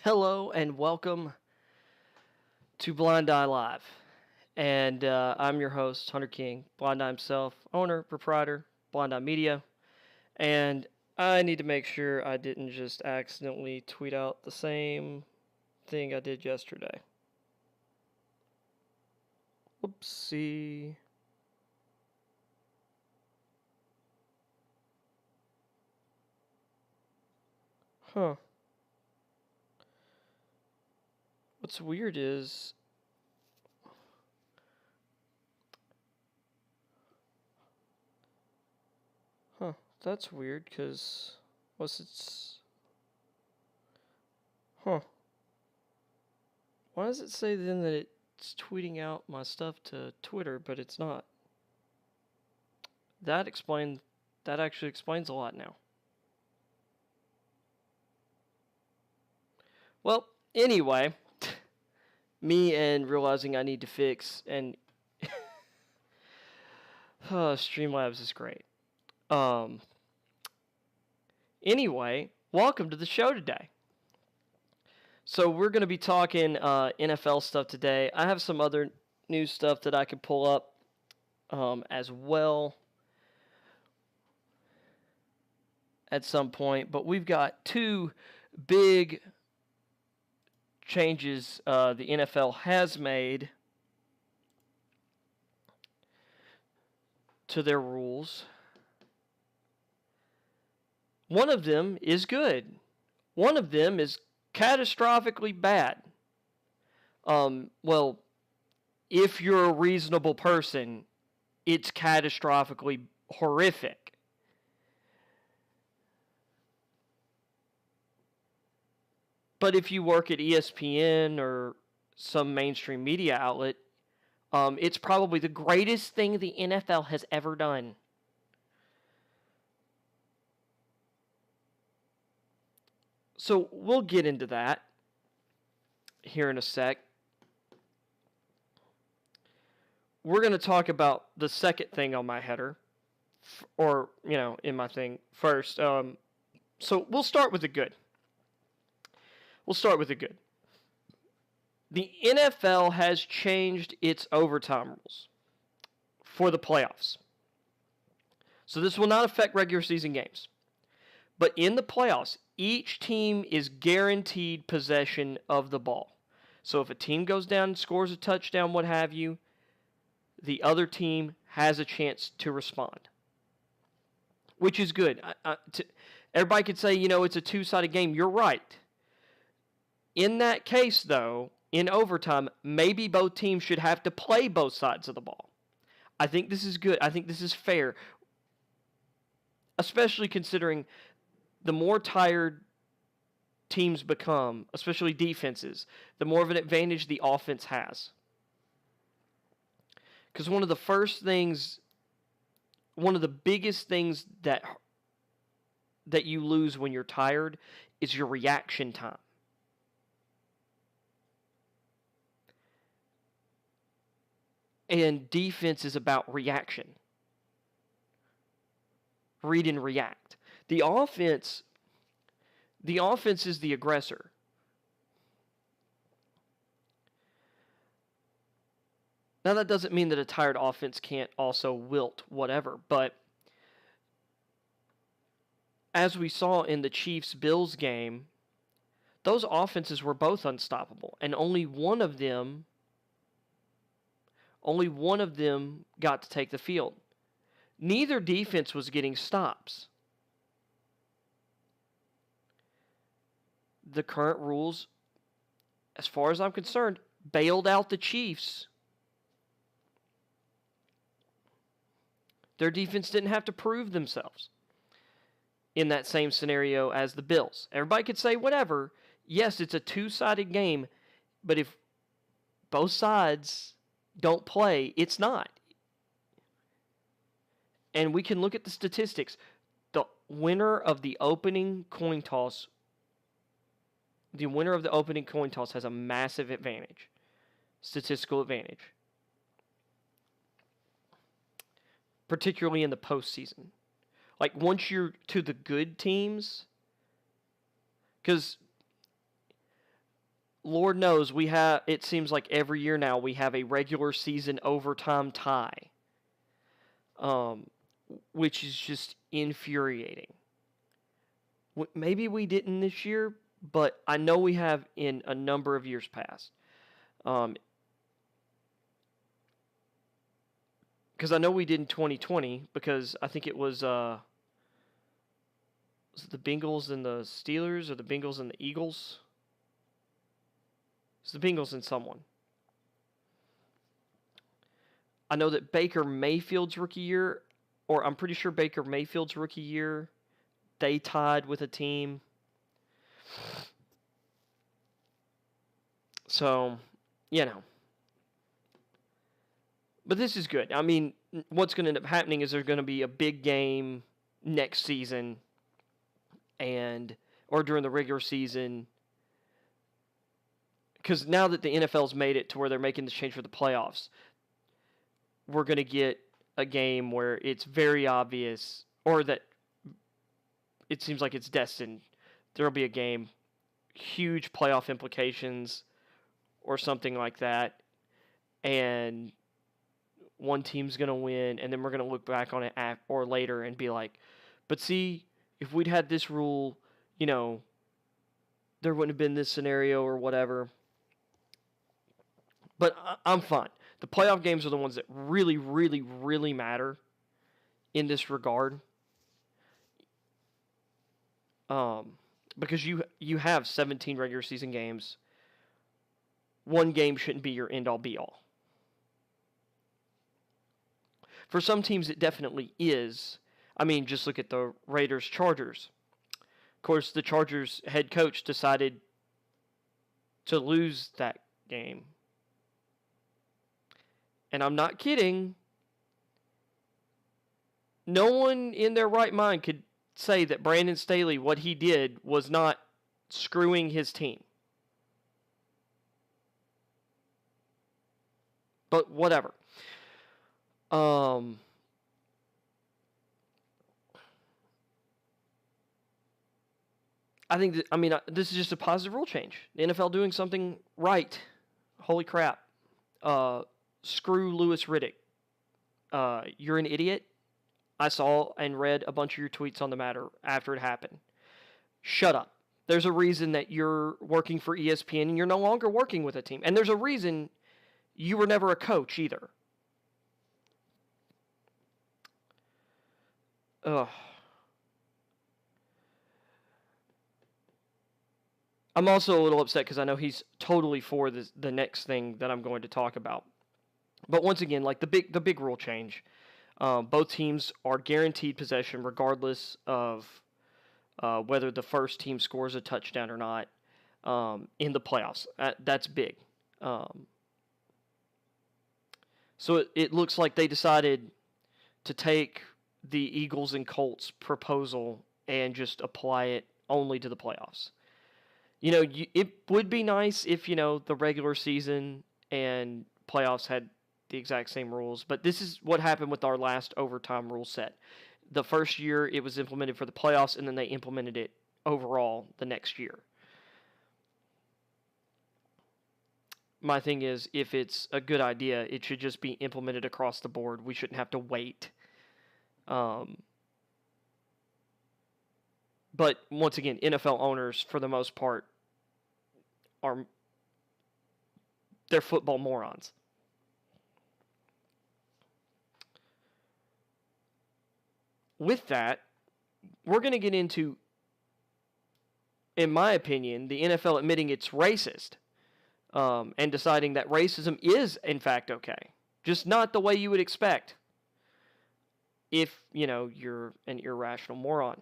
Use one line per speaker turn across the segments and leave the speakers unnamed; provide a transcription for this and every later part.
Hello and welcome to Blind Eye Live. And I'm your host, Hunter King, Blind Eye himself, owner, proprietor, Blind Eye Media. And I need to make sure I didn't just accidentally tweet out the same thing I did yesterday. Whoopsie. Huh. What's weird is that's weird because why does it say then that it's tweeting out my stuff to Twitter, but it's not? That actually explains a lot now. Well, anyway, me and realizing I need to fix and Streamlabs is great. Anyway, welcome to the show today. So we're going to be talking NFL stuff today. I have some other news stuff that I could pull up as well at some point, but we've got two big changes the NFL has made to their rules. One of them is good. One of them is catastrophically bad. Well, if you're a reasonable person, it's catastrophically horrific. But if you work at ESPN or some mainstream media outlet, it's probably the greatest thing the NFL has ever done. So we'll get into that here in a sec. We're going to talk about the second thing on my header, or, in my thing first. So we'll start with the good. The NFL has changed its overtime rules for the playoffs. So this will not affect regular season games. But in the playoffs, each team is guaranteed possession of the ball. So if a team goes down and scores a touchdown, what have you, the other team has a chance to respond, which is good. Everybody could say, it's a two-sided game. You're right. In that case, though, in overtime, maybe both teams should have to play both sides of the ball. I think this is good. I think this is fair, especially considering the more tired teams become, especially defenses, the more of an advantage the offense has. Because one of the biggest things that you lose when you're tired is your reaction time. And defense is about reaction. Read and react. The offense is the aggressor. Now, that doesn't mean that a tired offense can't also wilt whatever, but as we saw in the Chiefs-Bills game, those offenses were both unstoppable, and only one of them got to take the field. Neither defense was getting stops. The current rules, as far as I'm concerned, bailed out the Chiefs. Their defense didn't have to prove themselves in that same scenario as the Bills. Everybody could say whatever. Yes, it's a two-sided game, but if both sides don't play, it's not. And we can look at the statistics. The winner of the opening coin toss has a massive advantage, statistical advantage, particularly in the postseason. Like, once you're to the good teams, because Lord knows it seems like every year now we have a regular season overtime tie, which is just infuriating. Maybe we didn't this year, but I know we have in a number of years past. Because I know we did in 2020, because I think it was it the Bengals and the Steelers, or the Bengals and the Eagles? It's the Bengals and someone. I know that Baker Mayfield's rookie year, or I'm pretty sure Baker Mayfield's rookie year, they tied with a team. So, you know. But this is good. I mean, what's going to end up happening is there's going to be a big game next season, or during the regular season, because now that the NFL's made it to where they're making this change for the playoffs, we're going to get a game where it's very obvious, or that it seems like it's destined. There'll be a game, huge playoff implications, or something like that, and one team's going to win, and then we're going to look back on it or later and be like, but see, if we'd had this rule, there wouldn't have been this scenario or whatever. But I'm fine. The playoff games are the ones that really, really, really matter in this regard. Because you have 17 regular season games. One game shouldn't be your end-all, be-all. For some teams, it definitely is. I mean, just look at the Raiders-Chargers. Of course, the Chargers head coach decided to lose that game. And I'm not kidding. No one in their right mind could say that Brandon Staley, what he did, was not screwing his team. But whatever. I think this is just a positive rule change. The NFL doing something right. Holy crap. Screw Louis Riddick. You're an idiot. I saw and read a bunch of your tweets on the matter after it happened. Shut up. There's a reason that you're working for ESPN and you're no longer working with a team. And there's a reason you were never a coach either. Ugh. I'm also a little upset because I know he's totally for the next thing that I'm going to talk about. But once again, like the big rule change, both teams are guaranteed possession regardless of whether the first team scores a touchdown or not in the playoffs. That's big. So it looks like they decided to take the Eagles and Colts proposal and just apply it only to the playoffs. It would be nice if, the regular season and playoffs had the exact same rules, but this is what happened with our last overtime rule set. The first year it was implemented for the playoffs, and then they implemented it overall the next year. My thing is, if it's a good idea, it should just be implemented across the board. We shouldn't have to wait. But once again, NFL owners, for the most part, they're football morons. With that, we're going to get into, in my opinion, the NFL admitting it's racist and deciding that racism is, in fact, okay. Just not the way you would expect if, you're an irrational moron.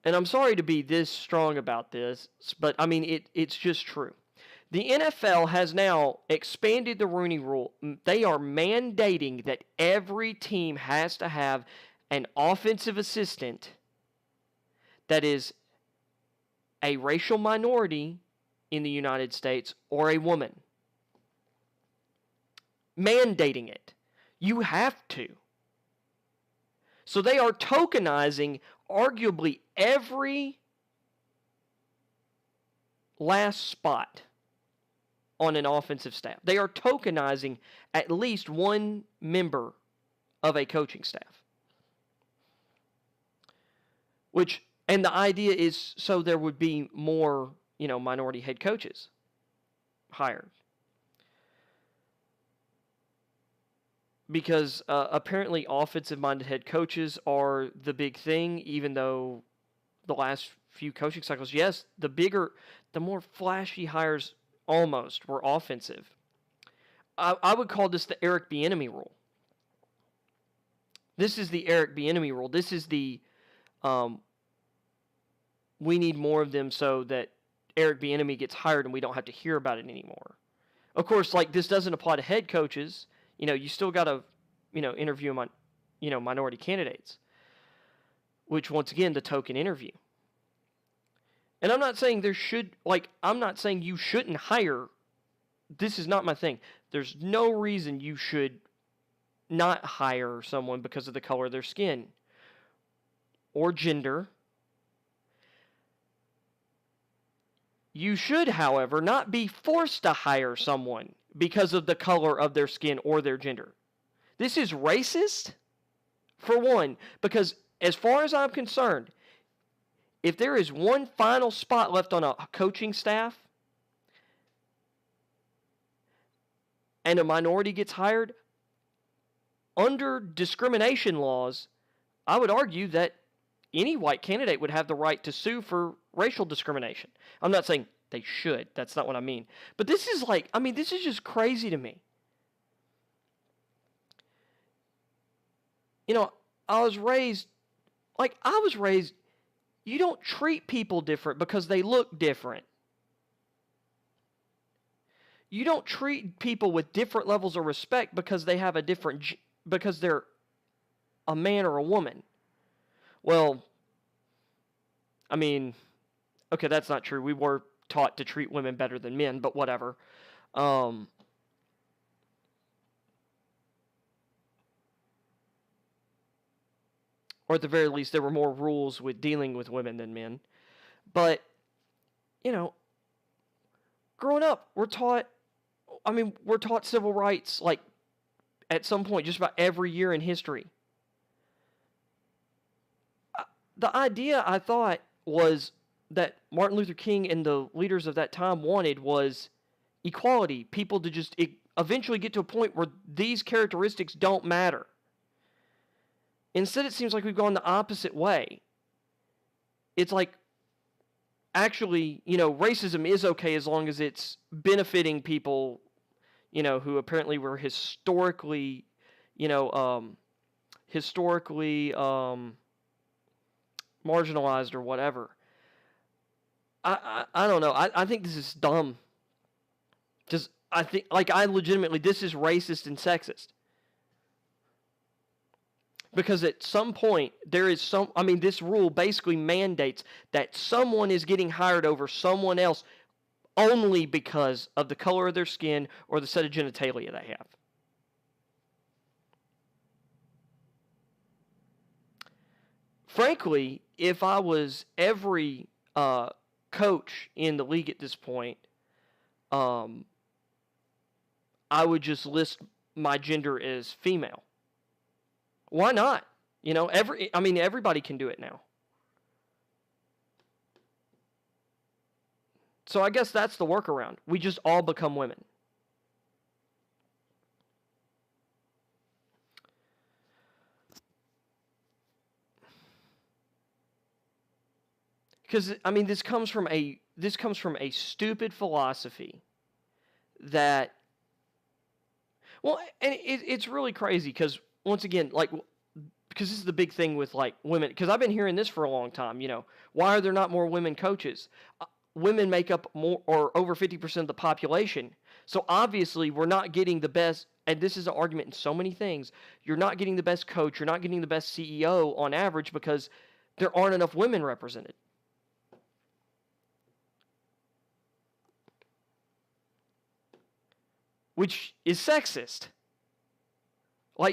And I'm sorry to be this strong about this, but, it's just true. The NFL has now expanded the Rooney Rule. They are mandating that every team has to have an offensive assistant that is a racial minority in the United States or a woman. Mandating it. You have to. So they are tokenizing arguably every last spot on an offensive staff. They are tokenizing at least one member of a coaching staff. And the idea is so there would be more, minority head coaches hired. Because apparently offensive-minded head coaches are the big thing, even though the last few coaching cycles, yes, the more flashy hires almost were offensive. I would call this the Eric Bieniemy rule. This is the Eric Bieniemy rule. This is the we need more of them so that Eric Bieniemy gets hired and we don't have to hear about it anymore. Of course, this doesn't apply to head coaches. You still got to, interview minority candidates, which once again, the token interview. And I'm not saying I'm not saying you shouldn't hire. This is not my thing. There's no reason you should not hire someone because of the color of their skin or gender. You should, however, not be forced to hire someone because of the color of their skin or their gender. This is racist, for one, because as far as I'm concerned, if there is one final spot left on a coaching staff and a minority gets hired, under discrimination laws, I would argue that any white candidate would have the right to sue for racial discrimination. I'm not saying they should. That's not what I mean. But this is this is just crazy to me. I was raised, you don't treat people different because they look different. You don't treat people with different levels of respect because they have because they're a man or a woman. Well, okay, that's not true. We were taught to treat women better than men, but whatever. Or at the very least, there were more rules with dealing with women than men. But, growing up, we're taught civil rights, at some point, just about every year in history. The idea, I thought, was that Martin Luther King and the leaders of that time wanted was equality. People to just eventually get to a point where these characteristics don't matter. Instead, it seems like we've gone the opposite way. It's actually, racism is okay as long as it's benefiting people, who apparently were historically marginalized or whatever. I don't know. I think this is dumb. I legitimately, this is racist and sexist. Because at some point, there is this rule basically mandates that someone is getting hired over someone else only because of the color of their skin or the set of genitalia they have. Frankly, if I was every coach in the league at this point, I would just list my gender as female. Why not? Everybody can do it now. So I guess that's the workaround. We just all become women. Because this comes from a stupid philosophy that, well, and it's really crazy because once again, because this is the big thing with women. Because I've been hearing this for a long time. Why are there not more women coaches? Women make up more or over 50% of the population. So obviously we're not getting the best. And this is an argument in so many things. You're not getting the best coach. You're not getting the best CEO on average because there aren't enough women represented. Which is sexist.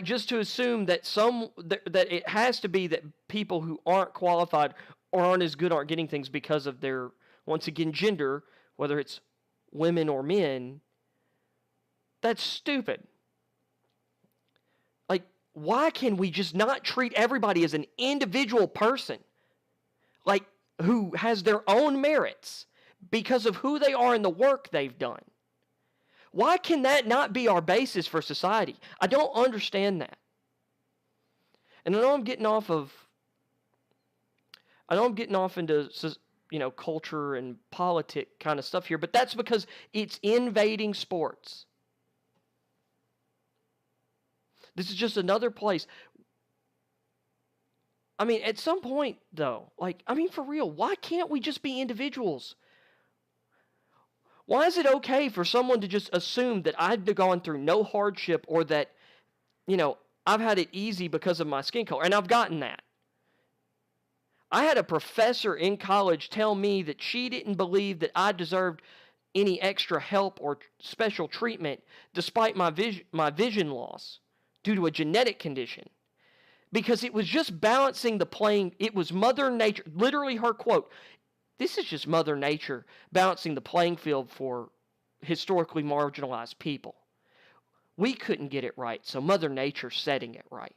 Just to assume that that it has to be that people who aren't qualified or aren't as good aren't getting things because of their, once again, gender, whether it's women or men, that's stupid. Like, why can we just not treat everybody as an individual person? Like, who has their own merits because of who they are and the work they've done? Why can that not be our basis for society? I don't understand that. And I know I'm getting off into, culture and politic kind of stuff here, but that's because it's invading sports. This is just another place. I mean, at some point, though, for real, why can't we just be individuals? Why is it okay for someone to just assume that I've gone through no hardship or that, I've had it easy because of my skin color? And I've gotten that. I had a professor in college tell me that she didn't believe that I deserved any extra help or special treatment despite my vision loss due to a genetic condition. Because it was just balancing the playing. It was Mother Nature, literally her quote. This is just Mother Nature balancing the playing field for historically marginalized people. We couldn't get it right, so Mother Nature's setting it right.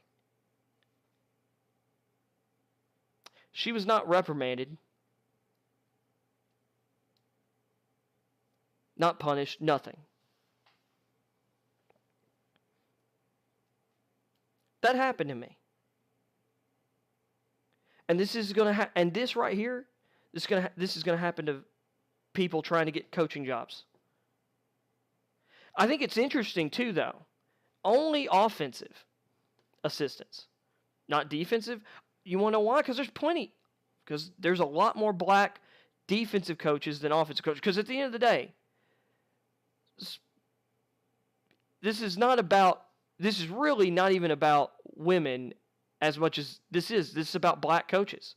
She was not reprimanded, not punished, nothing. That happened to me. And this is going to and this right here, this is going to happen to people trying to get coaching jobs. I think it's interesting too, though. Only offensive assistants, not defensive. You want to know why? Because there's plenty. Because there's a lot more black defensive coaches than offensive coaches. Because at the end of the day, this is really not even about women as much as this is about black coaches.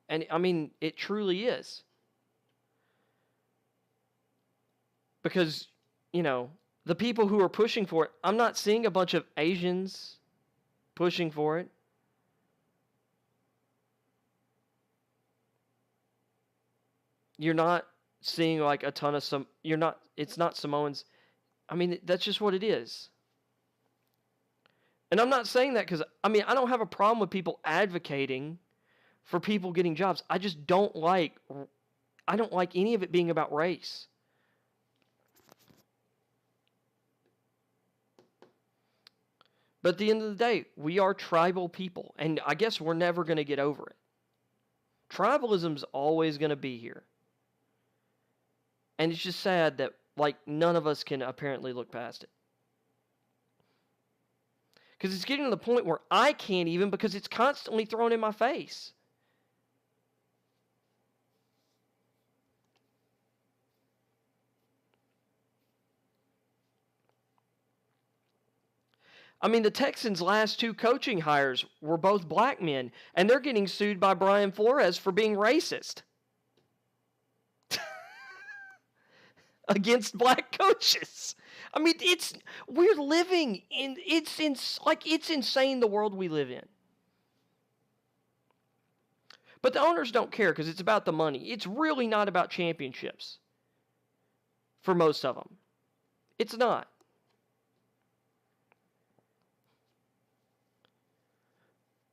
And I mean, it truly is. Because, the people who are pushing for it, I'm not seeing a bunch of Asians pushing for it. You're not seeing like a ton of it's not Samoans. I mean, that's just what it is. And I'm not saying that because, I don't have a problem with people advocating for people getting jobs. I just don't like any of it being about race. But at the end of the day, we are tribal people, and I guess we're never going to get over it. Tribalism's always going to be here. And it's just sad that, none of us can apparently look past it. Because it's getting to the point where I can't even, because it's constantly thrown in my face. The Texans' last two coaching hires were both black men, and they're getting sued by Brian Flores for being racist against black coaches. We're living in, it's insane the world we live in. But the owners don't care because it's about the money. It's really not about championships for most of them. It's not.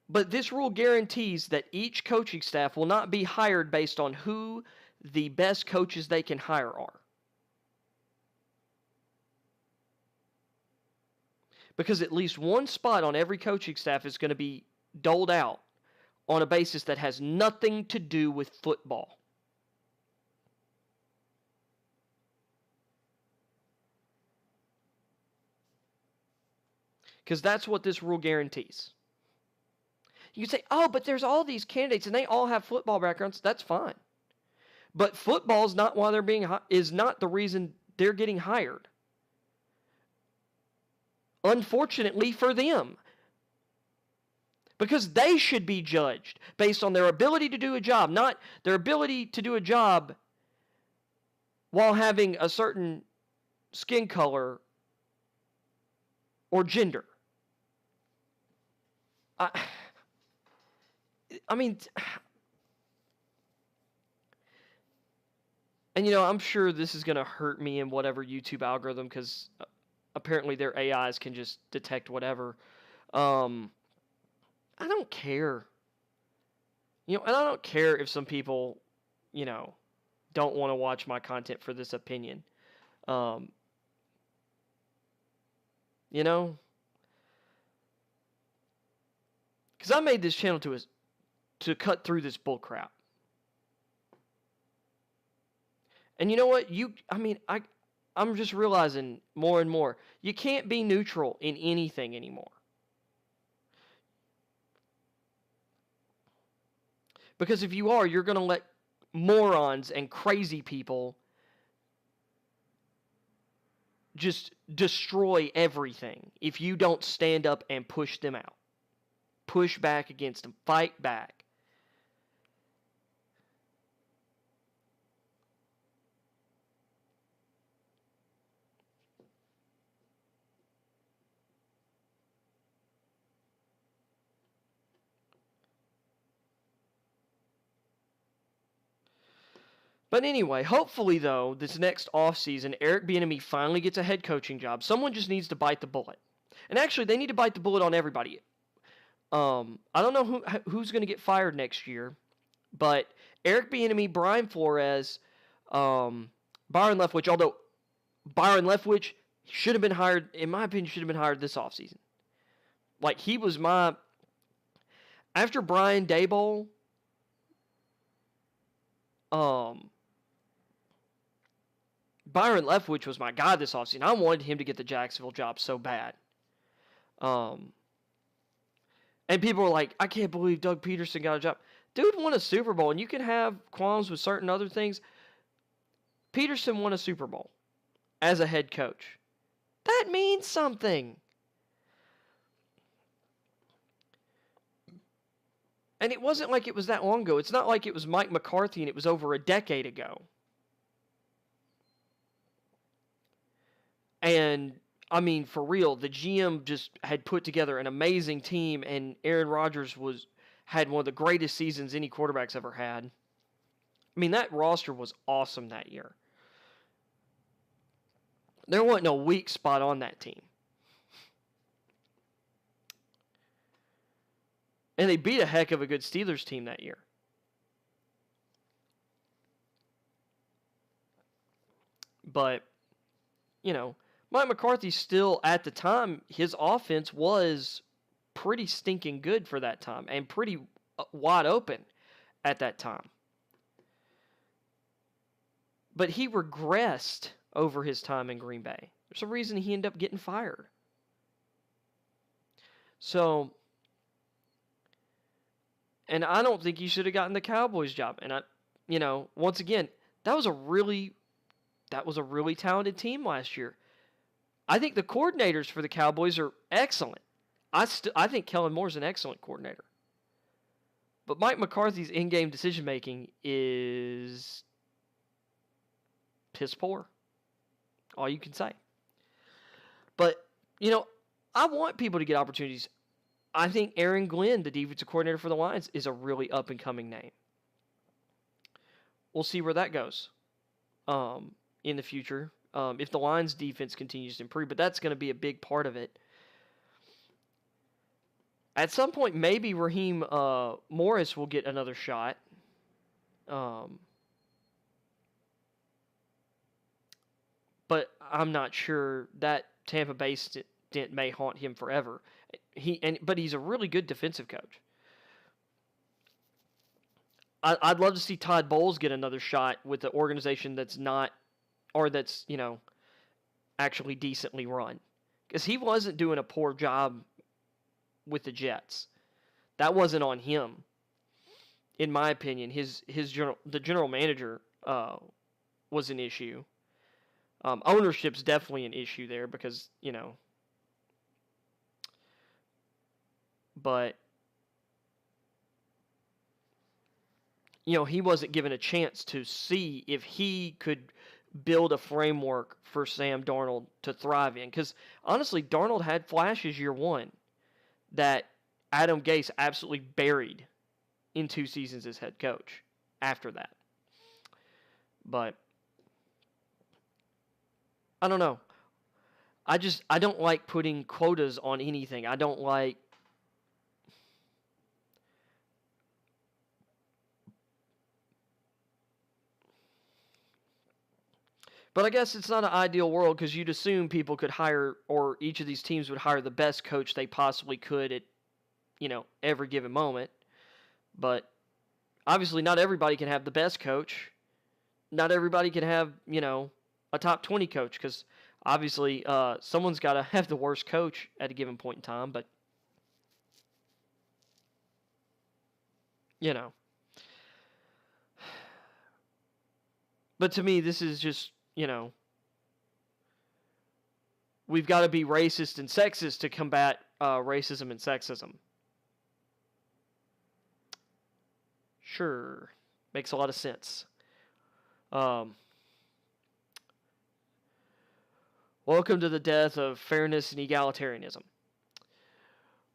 But this rule guarantees that each coaching staff will not be hired based on who the best coaches they can hire are. Because at least one spot on every coaching staff is going to be doled out on a basis that has nothing to do with football. Because that's what this rule guarantees. You say, oh, but there's all these candidates and they all have football backgrounds. That's fine. But football is not why is not the reason they're getting hired. Unfortunately for them. Because they should be judged based on their ability to do a job, not their ability to do a job while having a certain skin color or gender. I, I mean, and I'm sure this is going to hurt me in whatever YouTube algorithm because apparently their AIs can just detect whatever. I don't care. And I don't care if some people, don't want to watch my content for this opinion. Um, because I made this channel to cut through this bull crap. And you know what? I'm just realizing more and more, you can't be neutral in anything anymore. Because if you are, you're going to let morons and crazy people just destroy everything if you don't stand up and push them out. Push back against them. Fight back. But anyway, hopefully, though, this next offseason, Eric Bieniemy finally gets a head coaching job. Someone just needs to bite the bullet. And actually, they need to bite the bullet on everybody. I don't know who's going to get fired next year, but Eric Bieniemy, Brian Flores, Byron Leftwich, although Byron Leftwich should have been hired, in my opinion, should have been hired this offseason. Like, he was after Brian Daboll, Byron Leftwich was my guy this offseason. I wanted him to get the Jacksonville job so bad. And people were like, I can't believe Doug Peterson got a job. Dude won a Super Bowl, and you can have qualms with certain other things. Peterson won a Super Bowl as a head coach. That means something. And it wasn't like it was that long ago. It's not like it was Mike McCarthy and it was over a decade ago. And, I mean, for real, the GM just had put together an amazing team, and Aaron Rodgers had one of the greatest seasons any quarterback's ever had. I mean, that roster was awesome that year. There wasn't a weak spot on that team. And they beat a heck of a good Steelers team that year. But, Mike McCarthy still, at the time, his offense was pretty stinking good for that time and pretty wide open at that time. But he regressed over his time in Green Bay. There's a reason he ended up getting fired. So, and I don't think he should have gotten the Cowboys job. And once again, that was a really talented team last year. I think the coordinators for the Cowboys are excellent. I think Kellen Moore's an excellent coordinator. But Mike McCarthy's in-game decision-making is piss poor. All you can say. But, I want people to get opportunities. I think Aaron Glenn, the defensive coordinator for the Lions, is a really up-and-coming name. We'll see where that goes in the future. If the Lions' defense continues to improve, but that's going to be a big part of it. At some point, maybe Raheem Morris will get another shot. But I'm not sure. That Tampa Bay stint may haunt him forever. But he's a really good defensive coach. I'd love to see Todd Bowles get another shot with the organization that's not, or that's, actually decently run. Because he wasn't doing a poor job with the Jets. That wasn't on him. In my opinion, the general manager was an issue. Ownership's definitely an issue there because, but he wasn't given a chance to see if he could build a framework for Sam Darnold to thrive in. Because, honestly, Darnold had flashes year one that Adam Gase absolutely buried in 2 seasons as head coach after that. But I don't know. I don't like putting quotas on anything. I don't like But I guess it's not an ideal world because you'd assume people could hire, or each of these teams would hire the best coach they possibly could at, every given moment. But obviously, not everybody can have the best coach. Not everybody can have, a top 20 coach because obviously someone's got to have the worst coach at a given point in time. But, But to me, this is just, we've got to be racist and sexist to combat racism and sexism. Sure. Makes a lot of sense. Welcome to the death of fairness and egalitarianism.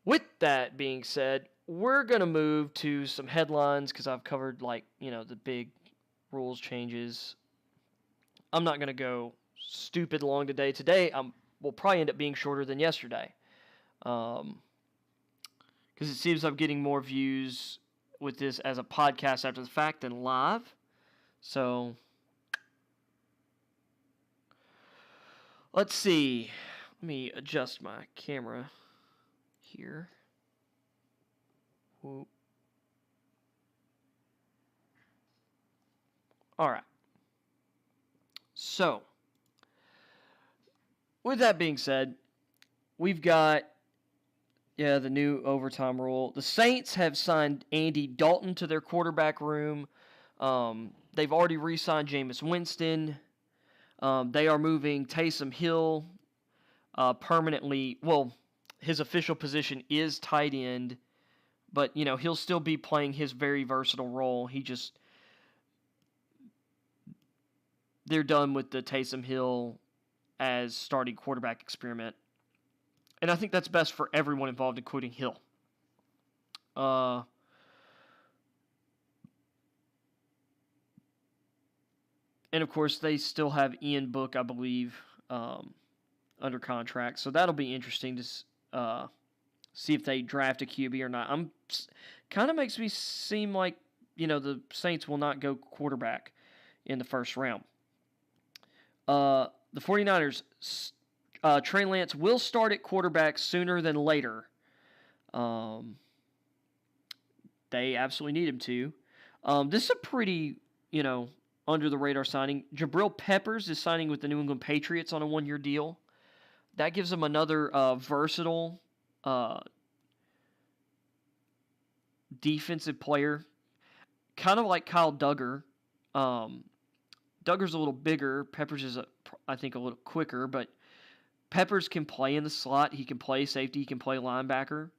With that being said, we're going to move to some headlines because I've covered, the big rules changes. I'm not going to go stupid long today. Today, will probably end up being shorter than yesterday. Because it seems I'm getting more views with this as a podcast after the fact than live. So, let's see. Let me adjust my camera here. Whoop. All right. So, with that being said, we've got, the new overtime rule. The Saints have signed Andy Dalton to their quarterback room. They've already re-signed Jameis Winston. They are moving Taysom Hill permanently. Well, his official position is tight end, but, he'll still be playing his very versatile role. They're done with the Taysom Hill as starting quarterback experiment. And I think that's best for everyone involved, including Hill. And of course, they still have Ian Book, I believe, under contract. So that'll be interesting to see if they draft a QB or not. Kind of makes me seem like, the Saints will not go quarterback in the first round. The 49ers, Trey Lance will start at quarterback sooner than later. They absolutely need him to. This is a pretty, under-the-radar signing. Jabril Peppers is signing with the New England Patriots on a 1-year deal. That gives them another versatile defensive player, kind of like Kyle Duggar. Duggar's a little bigger. Peppers is, I think, a little quicker, but Peppers can play in the slot. He can play safety. He can play linebacker.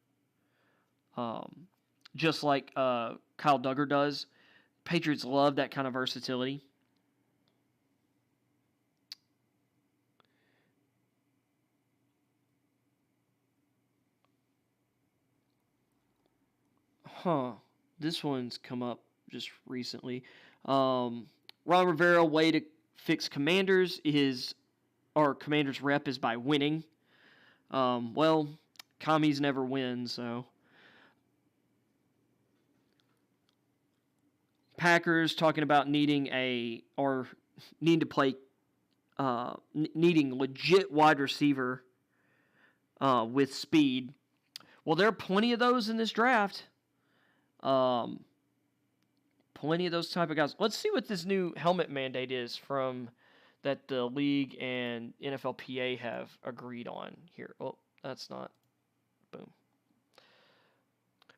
Just like Kyle Duggar does. Patriots love that kind of versatility. This one's come up just recently. Ron Rivera, way to fix Commanders Commanders rep is by winning. Well, commies never win, so. Packers talking about needing legit wide receiver with speed. Well, there are plenty of those in this draft. Plenty of those type of guys. Let's see what this new helmet mandate is that the league and NFLPA have agreed on here. Oh, that's not. Boom.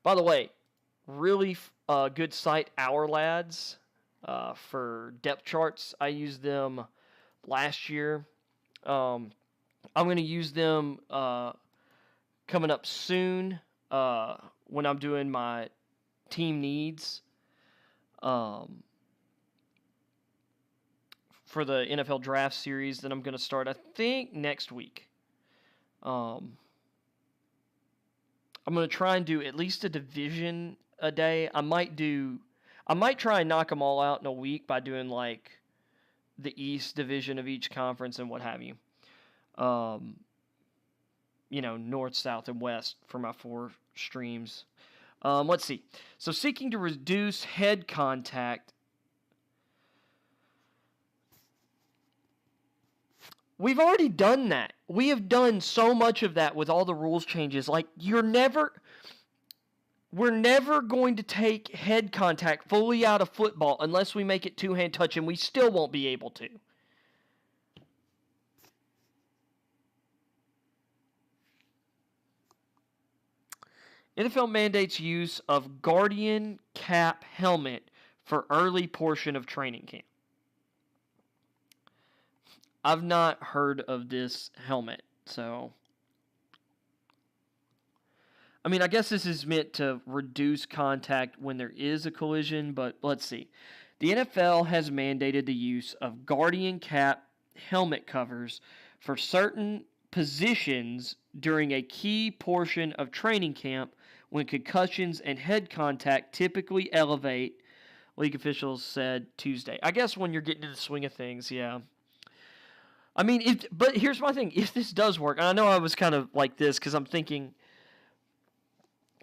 By the way, really good site, Our Lads, for depth charts. I used them last year. I'm going to use them coming up soon when I'm doing my team needs for the NFL draft series that I'm going to start, I think, next week. I'm going to try and do at least a division a day. I might try and knock them all out in a week by doing like the East division of each conference and what have you. North, South, and West for my 4 streams. Let's see. So seeking to reduce head contact. We've already done that. We have done so much of that with all the rules changes. Like, we're never going to take head contact fully out of football unless we make it two-hand touch, and we still won't be able to. NFL mandates use of Guardian cap helmet for early portion of training camp. I've not heard of this helmet, so I mean, I guess this is meant to reduce contact when there is a collision, but let's see. The NFL has mandated the use of Guardian cap helmet covers for certain positions during a key portion of training camp when concussions and head contact typically elevate, league officials said Tuesday. I guess when you're getting to the swing of things, yeah. I mean, but here's my thing. If this does work, and I know I was kind of like this because I'm thinking,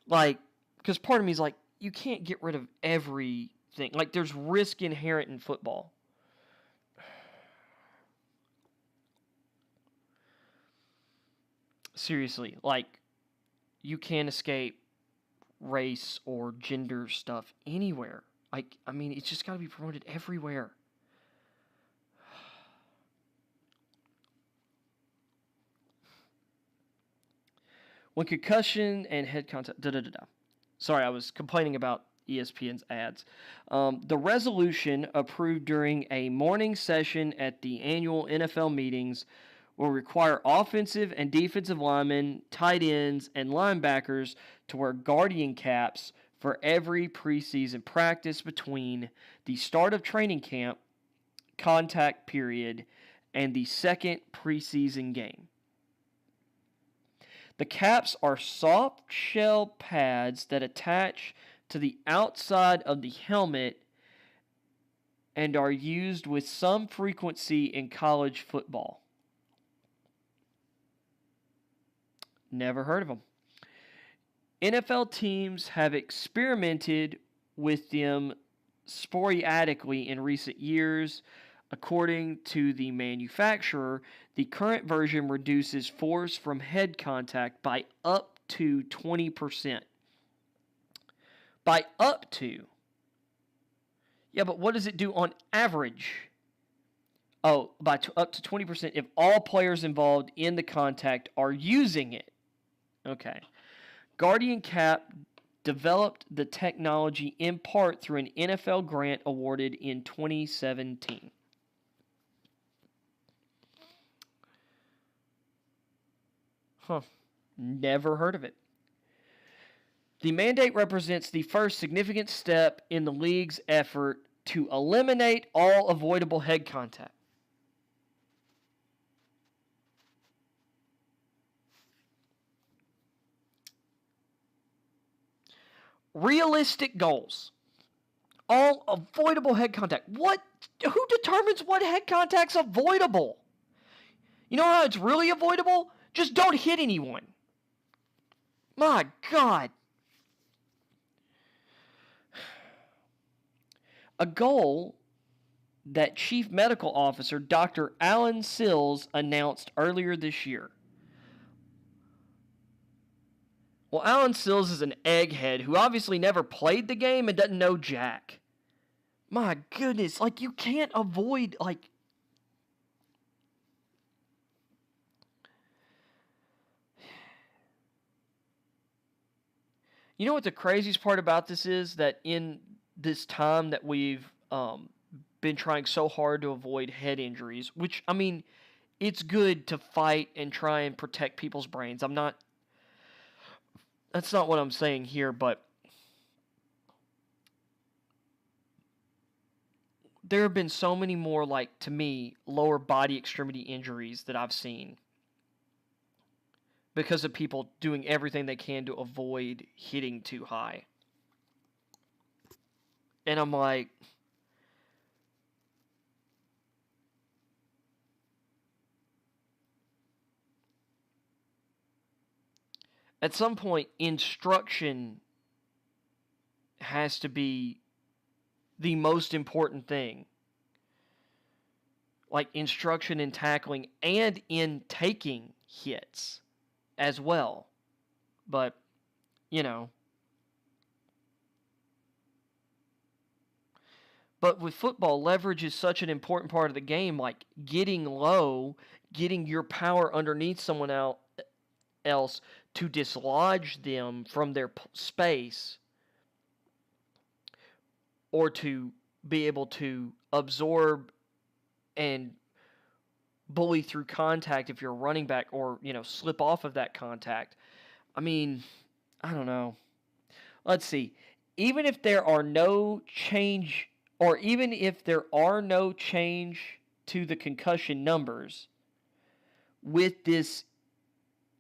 like, because part of me is like, you can't get rid of everything. Like, there's risk inherent in football. Seriously, like, you can't escape race or gender stuff anywhere. Like, I mean, it's just got to be promoted everywhere. When concussion and head contact, Sorry, I was complaining about ESPN's ads. The resolution approved during a morning session at the annual NFL meetings will require offensive and defensive linemen, tight ends, and linebackers to wear Guardian caps for every preseason practice between the start of training camp, contact period, and the second preseason game. The caps are soft shell pads that attach to the outside of the helmet and are used with some frequency in college football. Never heard of them. NFL teams have experimented with them sporadically in recent years. According to the manufacturer, the current version reduces force from head contact by up to 20%. By up to. Yeah, but what does it do on average? Oh, up to 20% if all players involved in the contact are using it. Okay. Guardian Cap developed the technology in part through an NFL grant awarded in 2017. Huh. Never heard of it. The mandate represents the first significant step in the league's effort to eliminate all avoidable head contact. Realistic goals. All avoidable head contact. What? Who determines what head contact's avoidable? You know how it's really avoidable? Just don't hit anyone. My God. A goal that Chief Medical Officer Dr. Alan Sills announced earlier this year. Well, Alan Sills is an egghead who obviously never played the game and doesn't know jack. My goodness, like, you can't avoid, like... You know what the craziest part about this is? That in this time that we've been trying so hard to avoid head injuries, which, I mean, it's good to fight and try and protect people's brains. That's not what I'm saying here, but there have been so many more, like, to me, lower body extremity injuries that I've seen because of people doing everything they can to avoid hitting too high. And I'm like, at some point, instruction has to be the most important thing. Like instruction in tackling and in taking hits as well. But, you know. But with football, leverage is such an important part of the game. Like getting low, getting your power underneath someone else to dislodge them from their space, or to be able to absorb and bully through contact if you're a running back, or, slip off of that contact. I mean, I don't know. Let's see. Even if there are no change, or even if there are no change to the concussion numbers with this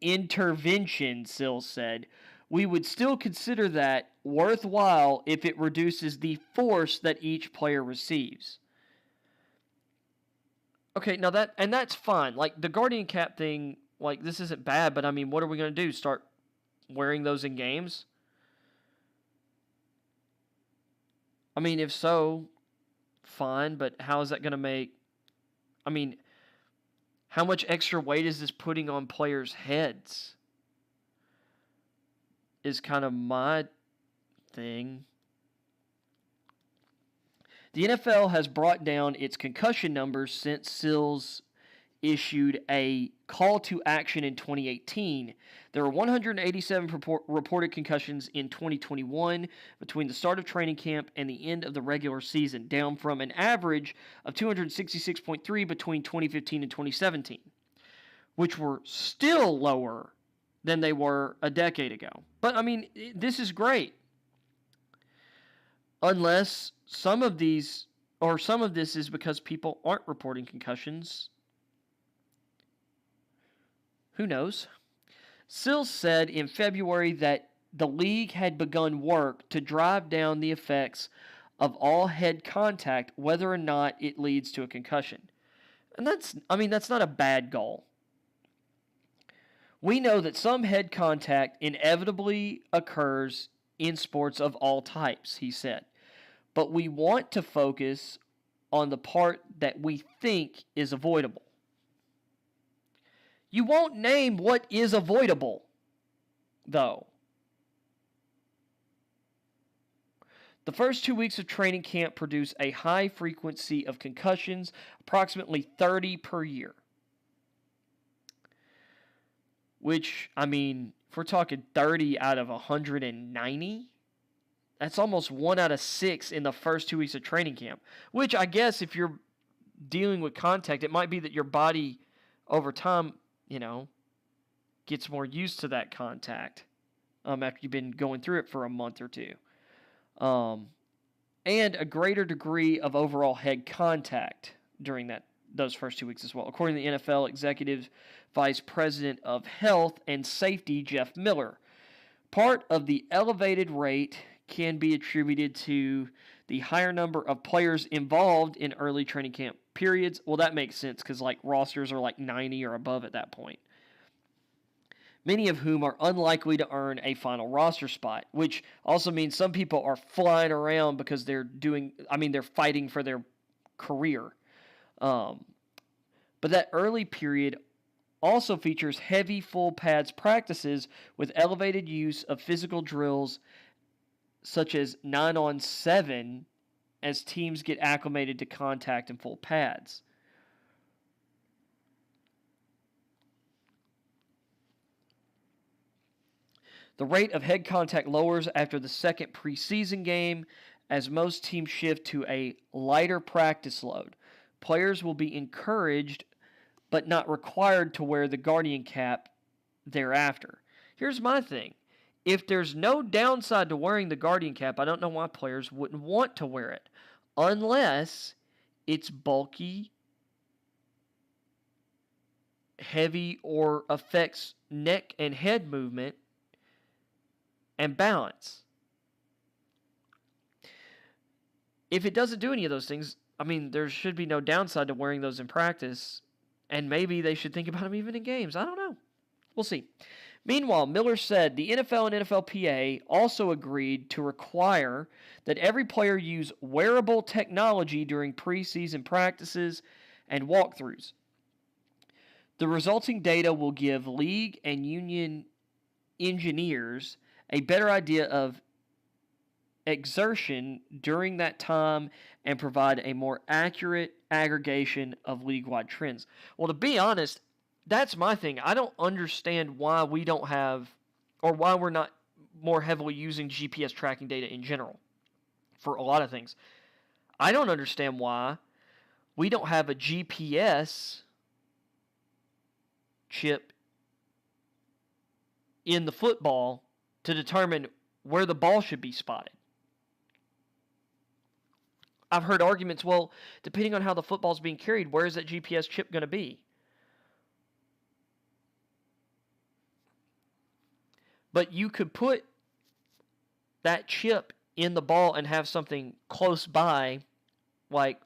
intervention, Sills said, we would still consider that worthwhile if it reduces the force that each player receives. Okay, now that's fine. Like the Guardian Cap thing, like this isn't bad, but I mean, what are we going to do? Start wearing those in games? I mean, if so, fine, but how is that going to make... I mean, how much extra weight is this putting on players' heads? Is kind of my thing. The NFL has brought down its concussion numbers since Sills issued a call to action in 2018. There were 187 reported concussions in 2021 between the start of training camp and the end of the regular season, down from an average of 266.3 between 2015 and 2017, which were still lower than they were a decade ago. But, I mean, this is great. Unless some of this is because people aren't reporting concussions. Who knows? Sills said in February that the league had begun work to drive down the effects of all head contact, whether or not it leads to a concussion. And that's not a bad goal. We know that some head contact inevitably occurs in sports of all types, he said. But we want to focus on the part that we think is avoidable. You won't name what is avoidable, though. The first 2 weeks of training camp produce a high frequency of concussions, approximately 30 per year. Which, I mean, if we're talking 30 out of 190, that's almost 1 out of 6 in the first 2 weeks of training camp. Which, I guess, if you're dealing with contact, it might be that your body, over time, gets more used to that contact after you've been going through it for a month or two. And a greater degree of overall head contact during those first 2 weeks as well, according to the NFL Executive Vice President of Health and Safety, Jeff Miller. Part of the elevated rate can be attributed to the higher number of players involved in early training camp periods. Well, that makes sense because rosters are 90 or above at that point. Many of whom are unlikely to earn a final roster spot, which also means some people are flying around because they're fighting for their career. But that early period also features heavy full pads practices with elevated use of physical drills such as 9-on-7 as teams get acclimated to contact and full pads. The rate of head contact lowers after the second preseason game as most teams shift to a lighter practice load. Players will be encouraged but not required to wear the Guardian Cap thereafter. Here's my thing. If there's no downside to wearing the Guardian Cap, I don't know why players wouldn't want to wear it. Unless it's bulky heavy or affects neck and head movement and balance. If it doesn't do any of those things, I mean, there should be no downside to wearing those in practice, and maybe they should think about them even in games. I don't know. We'll see. Meanwhile, Miller said the NFL and NFLPA also agreed to require that every player use wearable technology during preseason practices and walkthroughs. The resulting data will give league and union engineers a better idea of exertion during that time and provide a more accurate aggregation of league-wide trends. Well, to be honest, that's my thing. I don't understand why we don't have, or why we're not more heavily using GPS tracking data in general for a lot of things. I don't understand why we don't have a GPS chip in the football to determine where the ball should be spotted. I've heard arguments, well, depending on how the football's being carried, where is that GPS chip going to be? But you could put that chip in the ball and have something close by, like,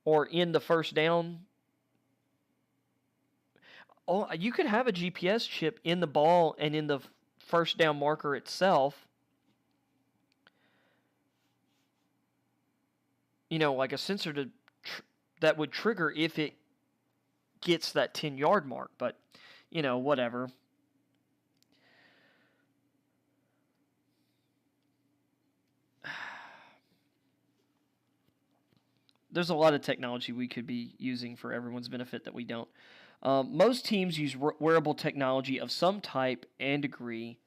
or in the first down. Oh, you could have a GPS chip in the ball and in the first down marker itself. Like a sensor that would trigger if it gets that 10-yard mark. But, whatever. There's a lot of technology we could be using for everyone's benefit that we don't. Most teams use wearable technology of some type and degree,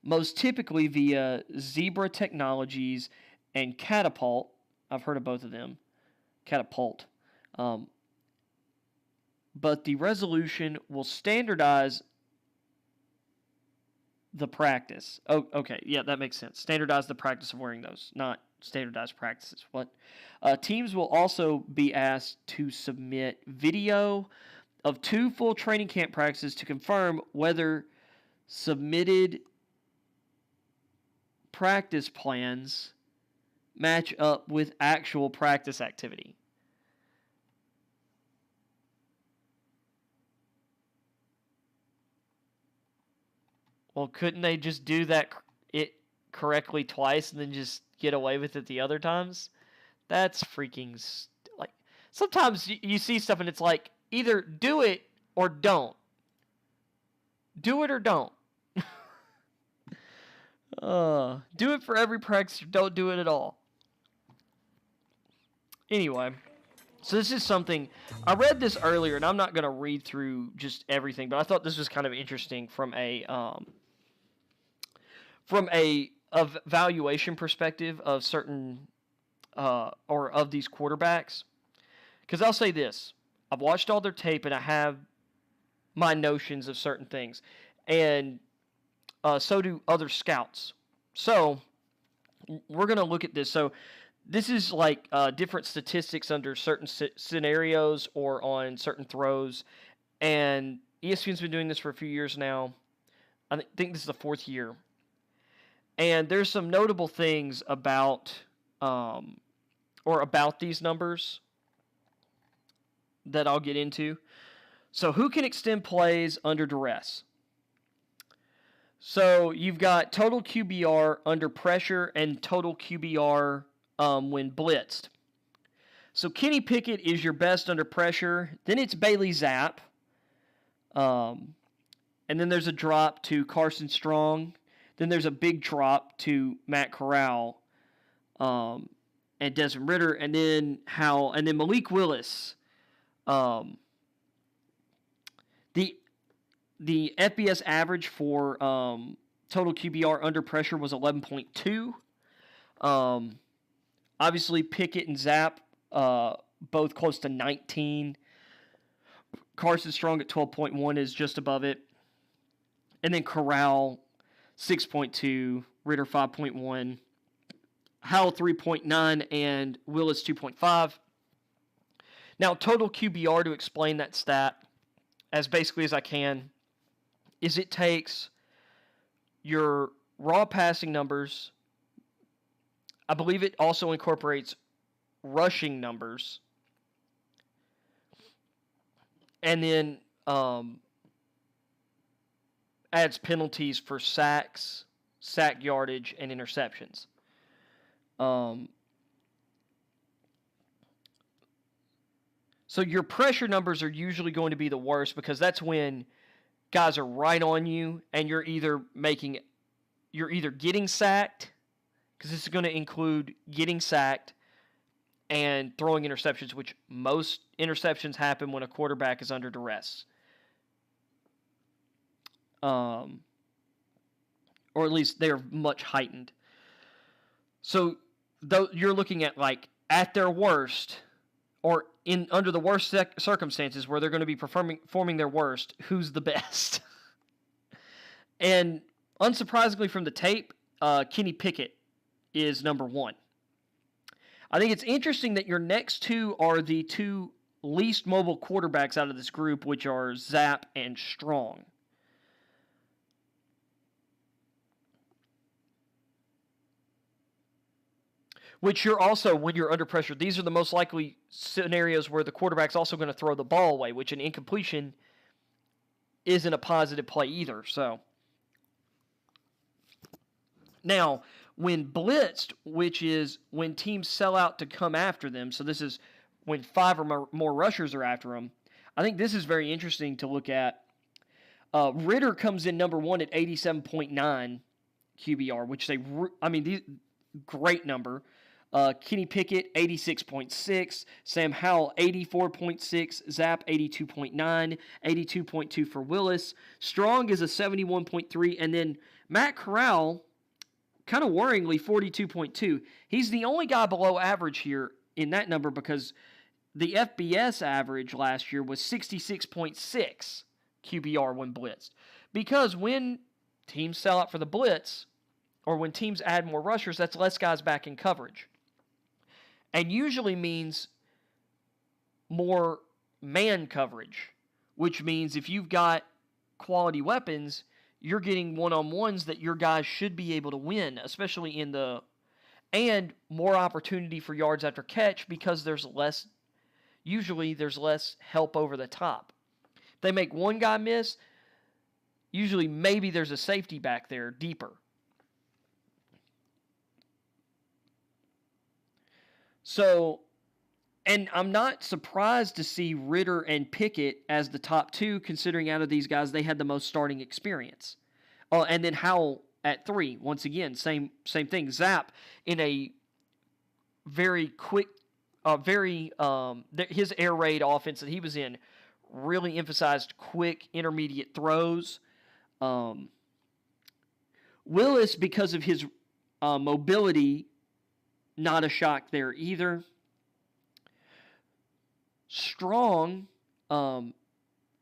most typically via Zebra Technologies and Catapult. I've heard of both of them. Catapult. But the resolution will standardize the practice. Oh, okay. Yeah, that makes sense. Standardize the practice of wearing those, not standardized practices. What? Teams will also be asked to submit video of 2 full training camp practices to confirm whether submitted practice plans match up with actual practice activity. Well, couldn't they just do that correctly twice and then just get away with it the other times? That's freaking like. Sometimes you see stuff and it's like, either do it or don't. Do it or don't. Do it for every practice or don't do it at all. Anyway, so this is something, I read this earlier, and I'm not going to read through just everything, but I thought this was kind of interesting from a evaluation perspective of certain, or of these quarterbacks. Because I'll say this, I've watched all their tape, and I have my notions of certain things, and so do other scouts. So, we're going to look at this. So, this is like different statistics under certain scenarios or on certain throws. And ESPN's been doing this for a few years now. I think this is the 4th year. And there's some notable things about these numbers that I'll get into. So who can extend plays under duress? So you've got total QBR under pressure and total QBR when blitzed. So Kenny Pickett is your best under pressure. Then it's Bailey Zapp. And then there's a drop to Carson Strong. Then there's a big drop to Matt Corral and Desmond Ridder. And then Malik Willis. The FBS average for total QBR under pressure was 11.2. Obviously, Pickett and Zapp both close to 19. Carson Strong at 12.1 is just above it. And then Corral, 6.2. Ridder, 5.1. Howell, 3.9. And Willis, 2.5. Now, total QBR, to explain that stat as basically as I can, is it takes your raw passing numbers. I believe it also incorporates rushing numbers. And then adds penalties for sacks, sack yardage, and interceptions. So your pressure numbers are usually going to be the worst because that's when guys are right on you and you're either getting sacked, because this is going to include getting sacked and throwing interceptions, which most interceptions happen when a quarterback is under duress. Or at least they're much heightened. So though you're looking at like at their worst, or under the worst circumstances where they're going to be performing their worst, who's the best? And unsurprisingly from the tape, Kenny Pickett is number one. I think it's interesting that your next two are the two least mobile quarterbacks out of this group, which are Zapp and Strong. Which you're also, when you're under pressure, these are the most likely scenarios where the quarterback's also going to throw the ball away, which an incompletion isn't a positive play either. So now, when blitzed, which is when teams sell out to come after them, so this is when 5 or more rushers are after them, I think this is very interesting to look at. Ritter comes in number one at 87.9 QBR, which great number. Kenny Pickett, 86.6. Sam Howell, 84.6. Zapp, 82.9. 82.2 for Willis. Strong is a 71.3. And then Matt Corral, kind of worryingly, 42.2. He's the only guy below average here in that number because the FBS average last year was 66.6 QBR when blitzed. Because when teams sell out for the blitz, or when teams add more rushers, that's less guys back in coverage. And usually means more man coverage, which means if you've got quality weapons, you're getting one-on-ones that your guys should be able to win, especially and more opportunity for yards after catch because there's less help over the top. If they make one guy miss, usually maybe there's a safety back there deeper. So, and I'm not surprised to see Ritter and Pickett as the top two, considering out of these guys, they had the most starting experience. And then Howell at 3. Once again, same thing. Zapp in a very quick, his air raid offense that he was in really emphasized quick, intermediate throws. Willis, because of his mobility, not a shock there either. Strong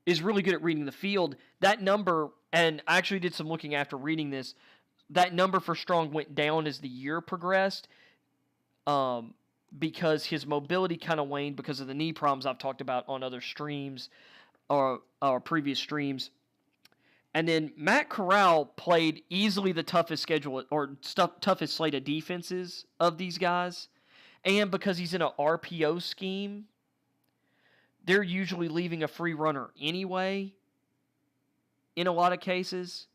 is really good at reading the field. That number, and I actually did some looking after reading this, that number for Strong went down as the year progressed because his mobility kind of waned because of the knee problems I've talked about on other streams or previous streams. And then Matt Corral played easily the toughest schedule or toughest slate of defenses of these guys. And because he's in an RPO scheme, they're usually leaving a free runner anyway in a lot of cases.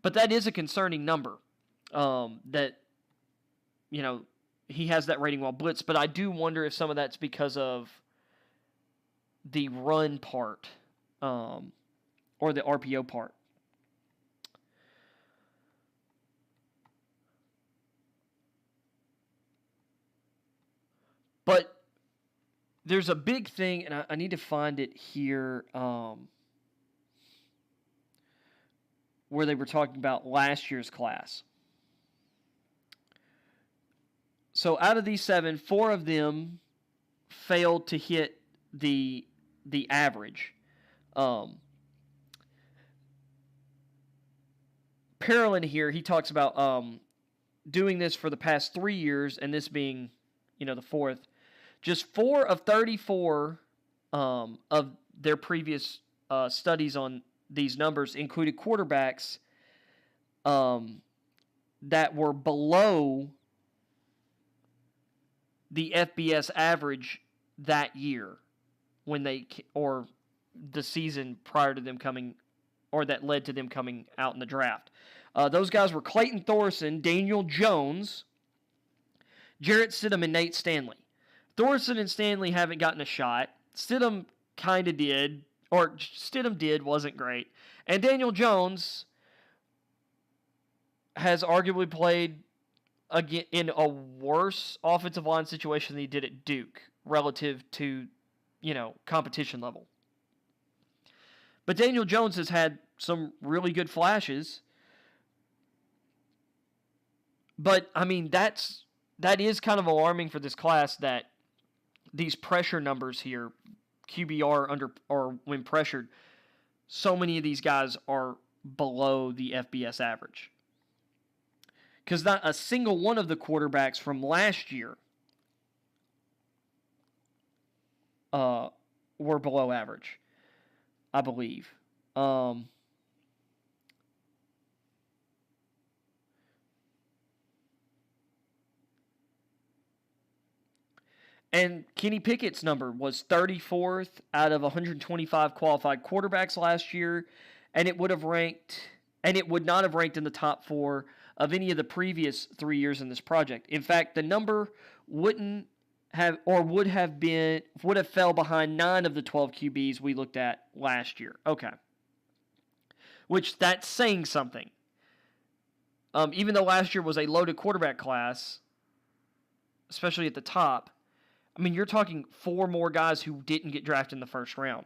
But that is a concerning number that, he has that rating while blitzed. But I do wonder if some of that's because of the run part or the RPO part. But there's a big thing, and I need to find it here, where they were talking about last year's class. So out of these 7, 4 of them failed to hit the average. Parallel here, he talks about doing this for the past 3 years, and this being, the 4th. Just 4 of 34 of their previous studies on these numbers included quarterbacks that were below the FBS average that year or the season prior to them coming, or that led to them coming out in the draft. Those guys were Clayton Thorson, Daniel Jones, Jarrett Stidham, and Nate Stanley. Thorson and Stanley haven't gotten a shot. Stidham kind of did, or Stidham did, wasn't great. And Daniel Jones has arguably played again in a worse offensive line situation than he did at Duke relative to, competition level. But Daniel Jones has had some really good flashes. But, that is kind of alarming for this class that these pressure numbers here, QBR or when pressured, so many of these guys are below the FBS average. Because not a single one of the quarterbacks from last year were below average, I believe. And Kenny Pickett's number was 34th out of 125 qualified quarterbacks last year, and it would not have ranked in the top 4 of any of the previous 3 years in this project. In fact, the number would have fell behind 9 of the 12 QBs we looked at last year. Okay. Which, that's saying something. Even though last year was a loaded quarterback class, especially at the top, you're talking 4 more guys who didn't get drafted in the first round.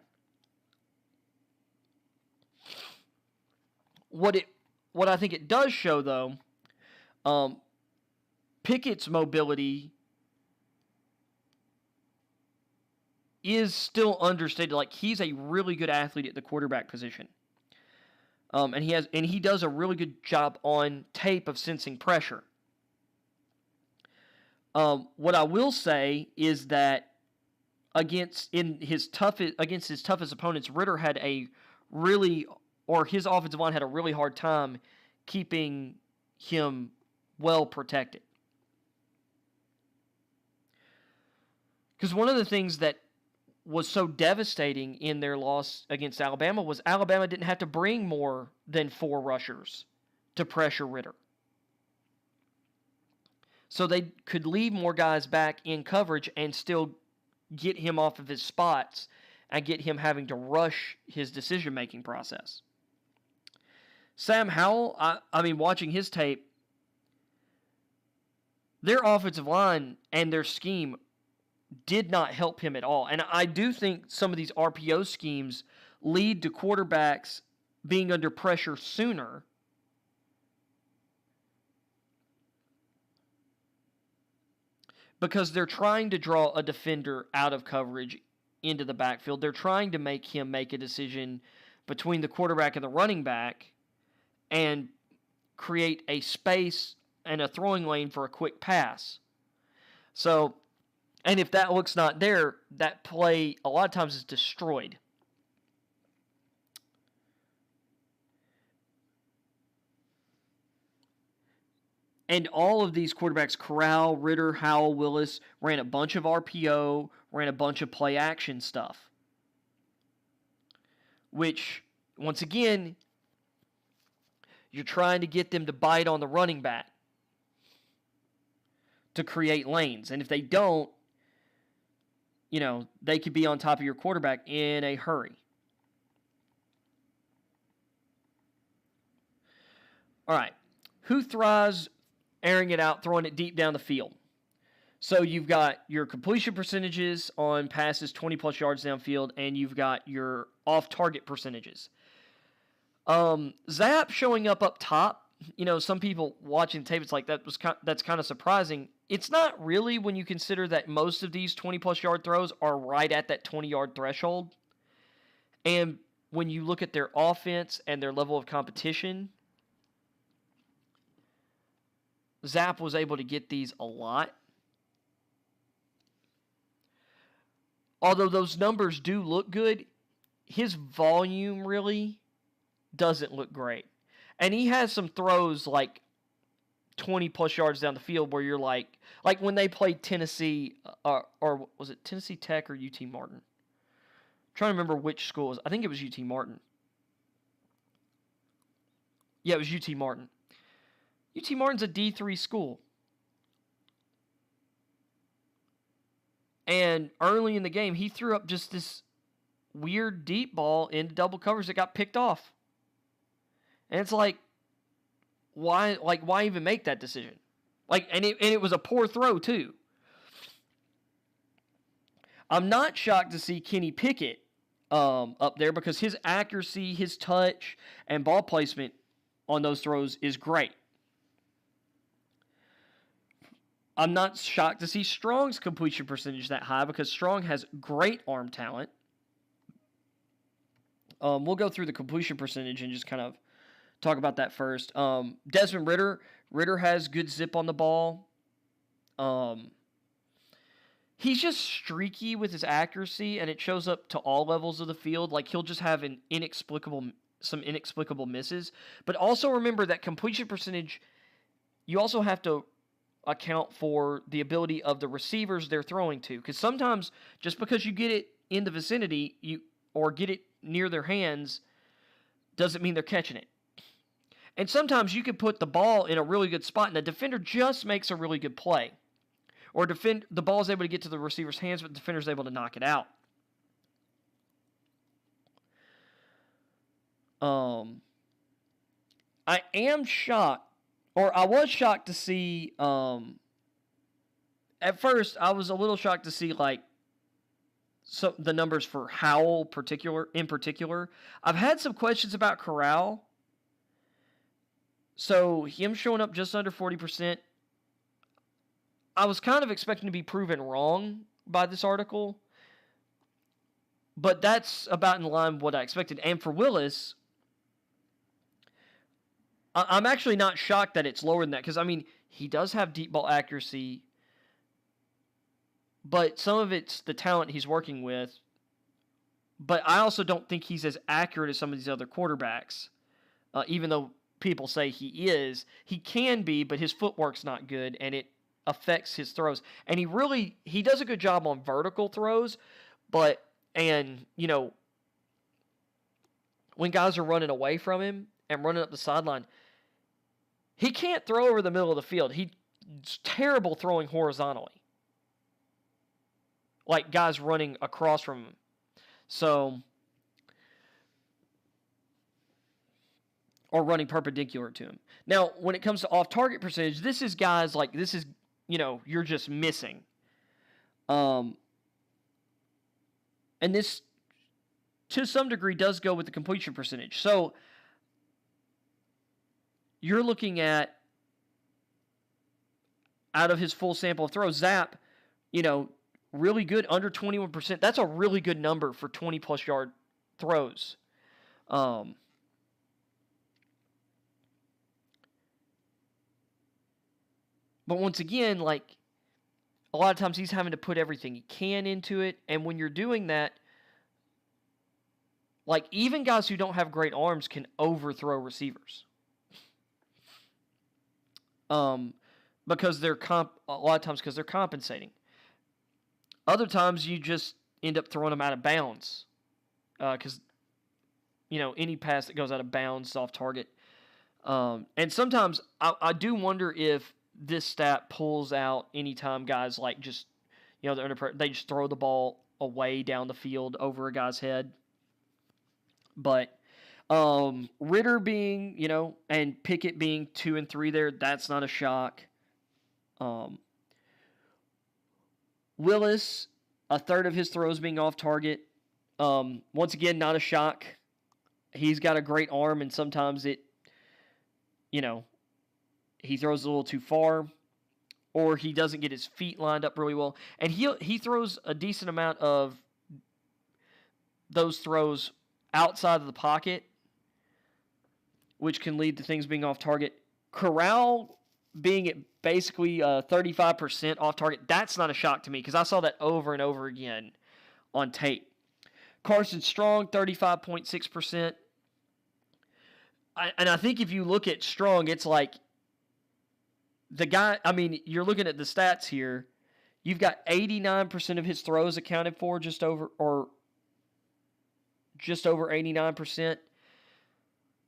What I think it does show, though, Pickett's mobility is still understated. Like, he's a really good athlete at the quarterback position. And he does a really good job on tape of sensing pressure. What I will say is that against his toughest opponents, Ritter had his offensive line had a really hard time keeping him well protected. Because one of the things that was so devastating in their loss against Alabama was Alabama didn't have to bring more than 4 rushers to pressure Ritter. So they could leave more guys back in coverage and still get him off of his spots and get him having to rush his decision-making process. Sam Howell, watching his tape, their offensive line and their scheme did not help him at all. And I do think some of these RPO schemes lead to quarterbacks being under pressure sooner because they're trying to draw a defender out of coverage into the backfield. They're trying to make him make a decision between the quarterback and the running back and create a space and a throwing lane for a quick pass. So, and if that look's not there, that play a lot of times is destroyed. And all of these quarterbacks, Corral, Ritter, Howell, Willis, ran a bunch of RPO, ran a bunch of play action stuff. Which, once again, you're trying to get them to bite on the running back to create lanes. And if they don't, they could be on top of your quarterback in a hurry. All right. Who thrives airing it out, throwing it deep down the field? So you've got your completion percentages on passes 20-plus yards downfield, and you've got your off-target percentages. Zap showing up top, some people watching tape, it's like that's kind of surprising. It's not really when you consider that most of these 20-plus yard throws are right at that 20-yard threshold. And when you look at their offense and their level of competition, Zap was able to get these a lot. although those numbers do look good, his volume really doesn't look great. And he has some throws like 20 plus yards down the field where you're like when they played Tennessee, or was it Tennessee Tech or UT Martin? I'm trying to remember which school it was. I think it was UT Martin. Yeah, it was UT Martin. UT Martin's a D3 school. And early in the game, he threw up just this weird deep ball into double coverage that got picked off. And it's like, why even make that decision? And it was a poor throw too. I'm not shocked to see Kenny Pickett up there because his accuracy, his touch, and ball placement on those throws is great. I'm not shocked to see Strong's completion percentage that high because Strong has great arm talent. We'll go through the completion percentage and just kind of talk about that first. Desmond Ridder. Ridder has good zip on the ball. He's just streaky with his accuracy, and it shows up to all levels of the field. Like, he'll just have some inexplicable misses. But also remember that completion percentage, you also have to account for the ability of the receivers they're throwing to. Because sometimes, just because you get it in the vicinity or get it near their hands, doesn't mean they're catching it. And sometimes you can put the ball in a really good spot, and the defender just makes a really good play. Or the ball is able to get to the receiver's hands, but the defender is able to knock it out. I am shocked, or I was shocked to see, at first I was a little shocked to see the numbers for Howell in particular. I've had some questions about Corral. So him showing up just under 40%, I was kind of expecting to be proven wrong by this article, but that's about in line with what I expected. And for Willis, I'm actually not shocked that it's lower than that because, he does have deep ball accuracy, but some of it's the talent he's working with. But I also don't think he's as accurate as some of these other quarterbacks, even though people say he is. He can be, but his footwork's not good, and it affects his throws. And he does a good job on vertical throws, when guys are running away from him and running up the sideline, he can't throw over the middle of the field. He's terrible throwing horizontally. Like guys running across from him. So, or running perpendicular to him. Now, when it comes to off-target percentage, this is guys you're just missing. And this, to some degree, does go with the completion percentage. So, you're looking at, out of his full sample of throws, Zapp, really good, under 21%. That's a really good number for 20-plus yard throws. But once again, a lot of times he's having to put everything he can into it. And when you're doing that, even guys who don't have great arms can overthrow receivers. Because a lot of times because they're compensating. Other times you just end up throwing them out of bounds. Because, any pass that goes out of bounds is off target. And sometimes I do wonder if this stat pulls out anytime guys they're under pressure, they just throw the ball away down the field over a guy's head. But Ridder being, and Pickett being 2 and 3 there, that's not a shock. Willis, a third of his throws being off target. Once again, not a shock. He's got a great arm, and sometimes he throws a little too far, or he doesn't get his feet lined up really well. And he throws a decent amount of those throws outside of the pocket, which can lead to things being off target. Corral being at basically 35% off target, that's not a shock to me because I saw that over and over again on tape. Carson Strong, 35.6%. And I think if you look at Strong, it's like the guy, I mean, you're looking at the stats here. You've got 89% of his throws accounted for, just over 89%.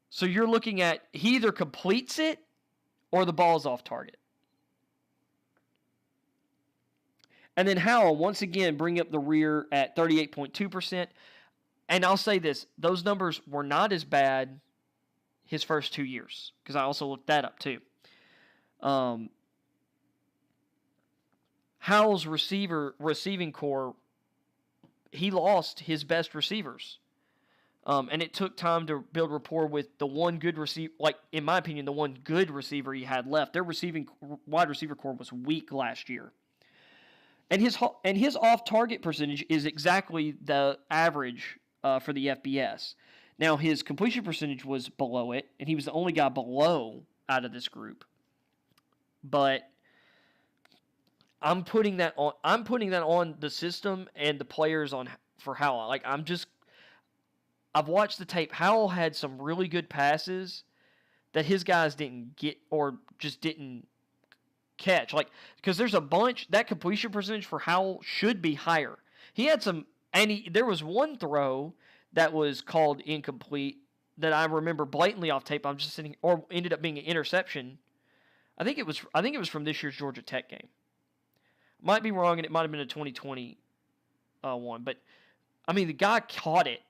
So you're looking at he either completes it or the ball's off target. And then Howell, once again, bring up the rear at 38.2%. And I'll say this, those numbers were not as bad his first 2 years, because I also looked that up too. Howell's receiving core, he lost his best receivers. And it took time to build rapport with the one good receiver, like, in my opinion, the one good receiver he had left. Their wide receiver core was weak last year. And his off-target percentage is exactly the average for the FBS. Now, his completion percentage was below it, and he was the only guy below out of this group. But I'm putting that on the system and the players for Howell. Like, I've watched the tape. Howell had some really good passes that his guys didn't get or just didn't catch. Like, because there's a bunch, that completion percentage for Howell should be higher. He had some, and there was one throw that was called incomplete that I remember blatantly off tape. I'm just sitting, or ended up being an interception. I think it was from this year's Georgia Tech game. Might be wrong, and it might have been a 2020 one. But, I mean, the guy caught it,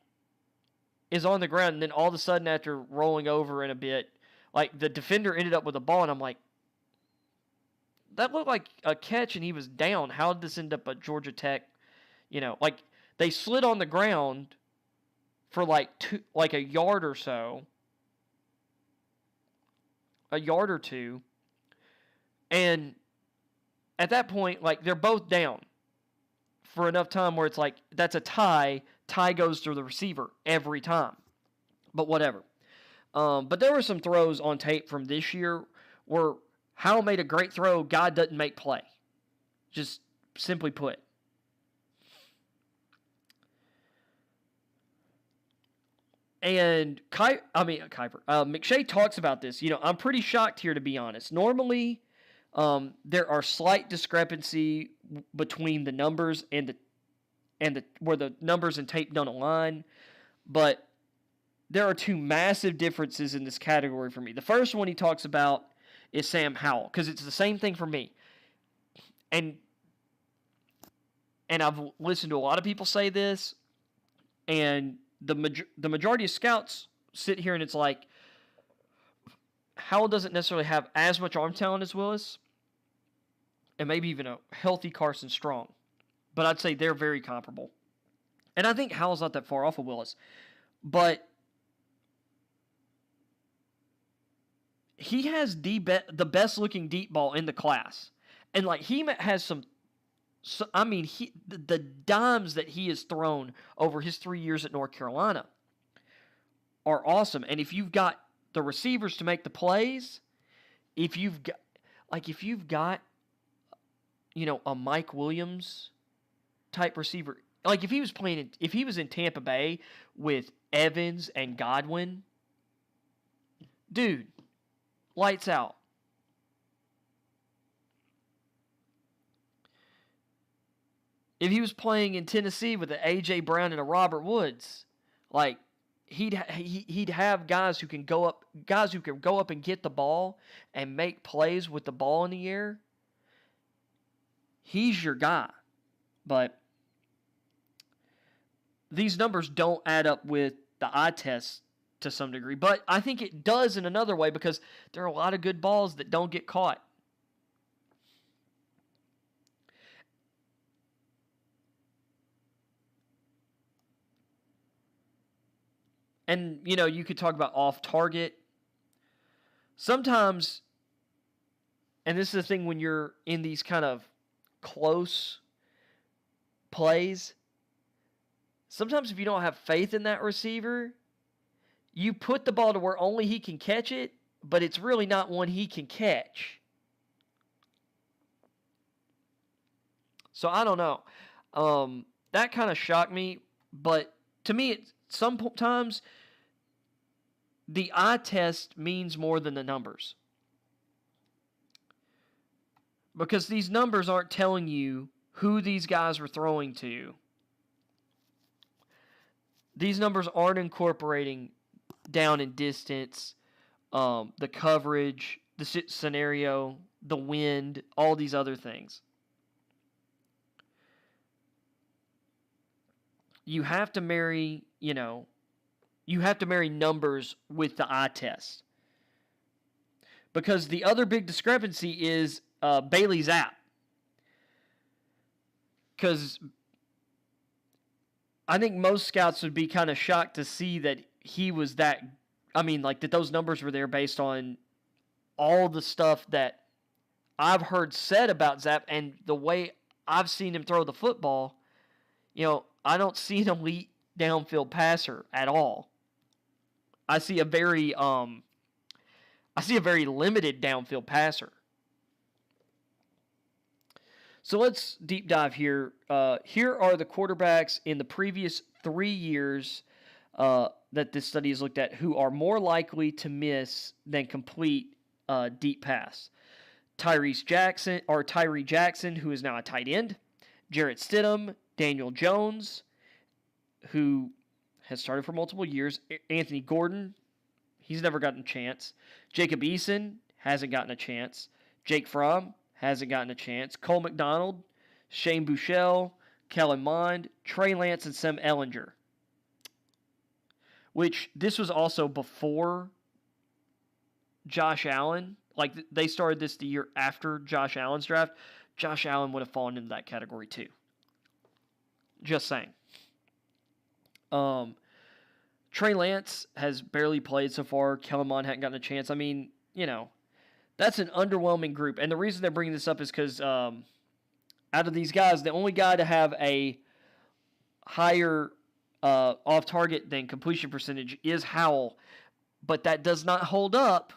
is on the ground, and then all of a sudden after rolling over in a bit, like, the defender ended up with the ball, and I'm like, that looked like a catch, and he was down. How did this end up at Georgia Tech? Like, they slid on the ground for like a yard or so, a yard or two, and at that point, like, they're both down for enough time where it's like, that's a tie. Tie goes through the receiver every time. But whatever. But there were some throws on tape from this year where Howell made a great throw, God doesn't make play. Just simply put. And McShay talks about this. I'm pretty shocked here, to be honest. Normally, there are slight discrepancy between the numbers and where the numbers and tape don't align, but there are two massive differences in this category for me. The first one he talks about is Sam Howell, because it's the same thing for me. And I've listened to a lot of people say this, and the majority of scouts sit here and it's like, Howell doesn't necessarily have as much arm talent as Willis, and maybe even a healthy Carson Strong. But I'd say they're very comparable. And I think Howell's not that far off of Willis. But he has the best looking deep ball in the class. And like, he has the dimes that he has thrown over his 3 years at North Carolina are awesome. And if you've got the receivers to make the plays, if you've got a Mike Williams type receiver, like if he was in Tampa Bay with Evans and Godwin, dude, lights out. If he was playing in Tennessee with an A.J. Brown and a Robert Woods, like, he'd have guys who can go up and get the ball and make plays with the ball in the air. He's your guy. But these numbers don't add up with the eye test to some degree. But I think it does in another way, because there are a lot of good balls that don't get caught. And, you could talk about off target. Sometimes, and this is the thing when you're in these kind of close plays, sometimes if you don't have faith in that receiver, you put the ball to where only he can catch it, but it's really not one he can catch. So I don't know. that kind of shocked me. But to me, sometimes the eye test means more than the numbers. Because these numbers aren't telling you who these guys were throwing to. These numbers aren't incorporating down and distance, the coverage, the scenario, the wind, all these other things. You have to marry, numbers with the eye test. Because the other big discrepancy is Bailey Zapp. Because I think most scouts would be kind of shocked to see that he was that, that those numbers were there based on all the stuff that I've heard said about Zapp and the way I've seen him throw the football. I don't see an elite downfield passer at all. I see a very limited downfield passer. So let's deep dive here. Here are the quarterbacks in the previous 3 years that this study has looked at who are more likely to miss than complete deep pass. Tyree Jackson, who is now a tight end. Jarrett Stidham, Daniel Jones, who has started for multiple years. Anthony Gordon, he's never gotten a chance. Jacob Eason hasn't gotten a chance. Jake Fromm hasn't gotten a chance. Cole McDonald, Shane Buechele, Kellen Mond, Trey Lance, and Sam Ehlinger. Which, this was also before Josh Allen. Like, they started this the year after Josh Allen's draft. Josh Allen would have fallen into that category too. Just saying. Trey Lance has barely played so far. Kellen Mond hadn't gotten a chance. That's an underwhelming group. And the reason they're bringing this up is because out of these guys, the only guy to have a higher off-target than completion percentage is Howell. But that does not hold up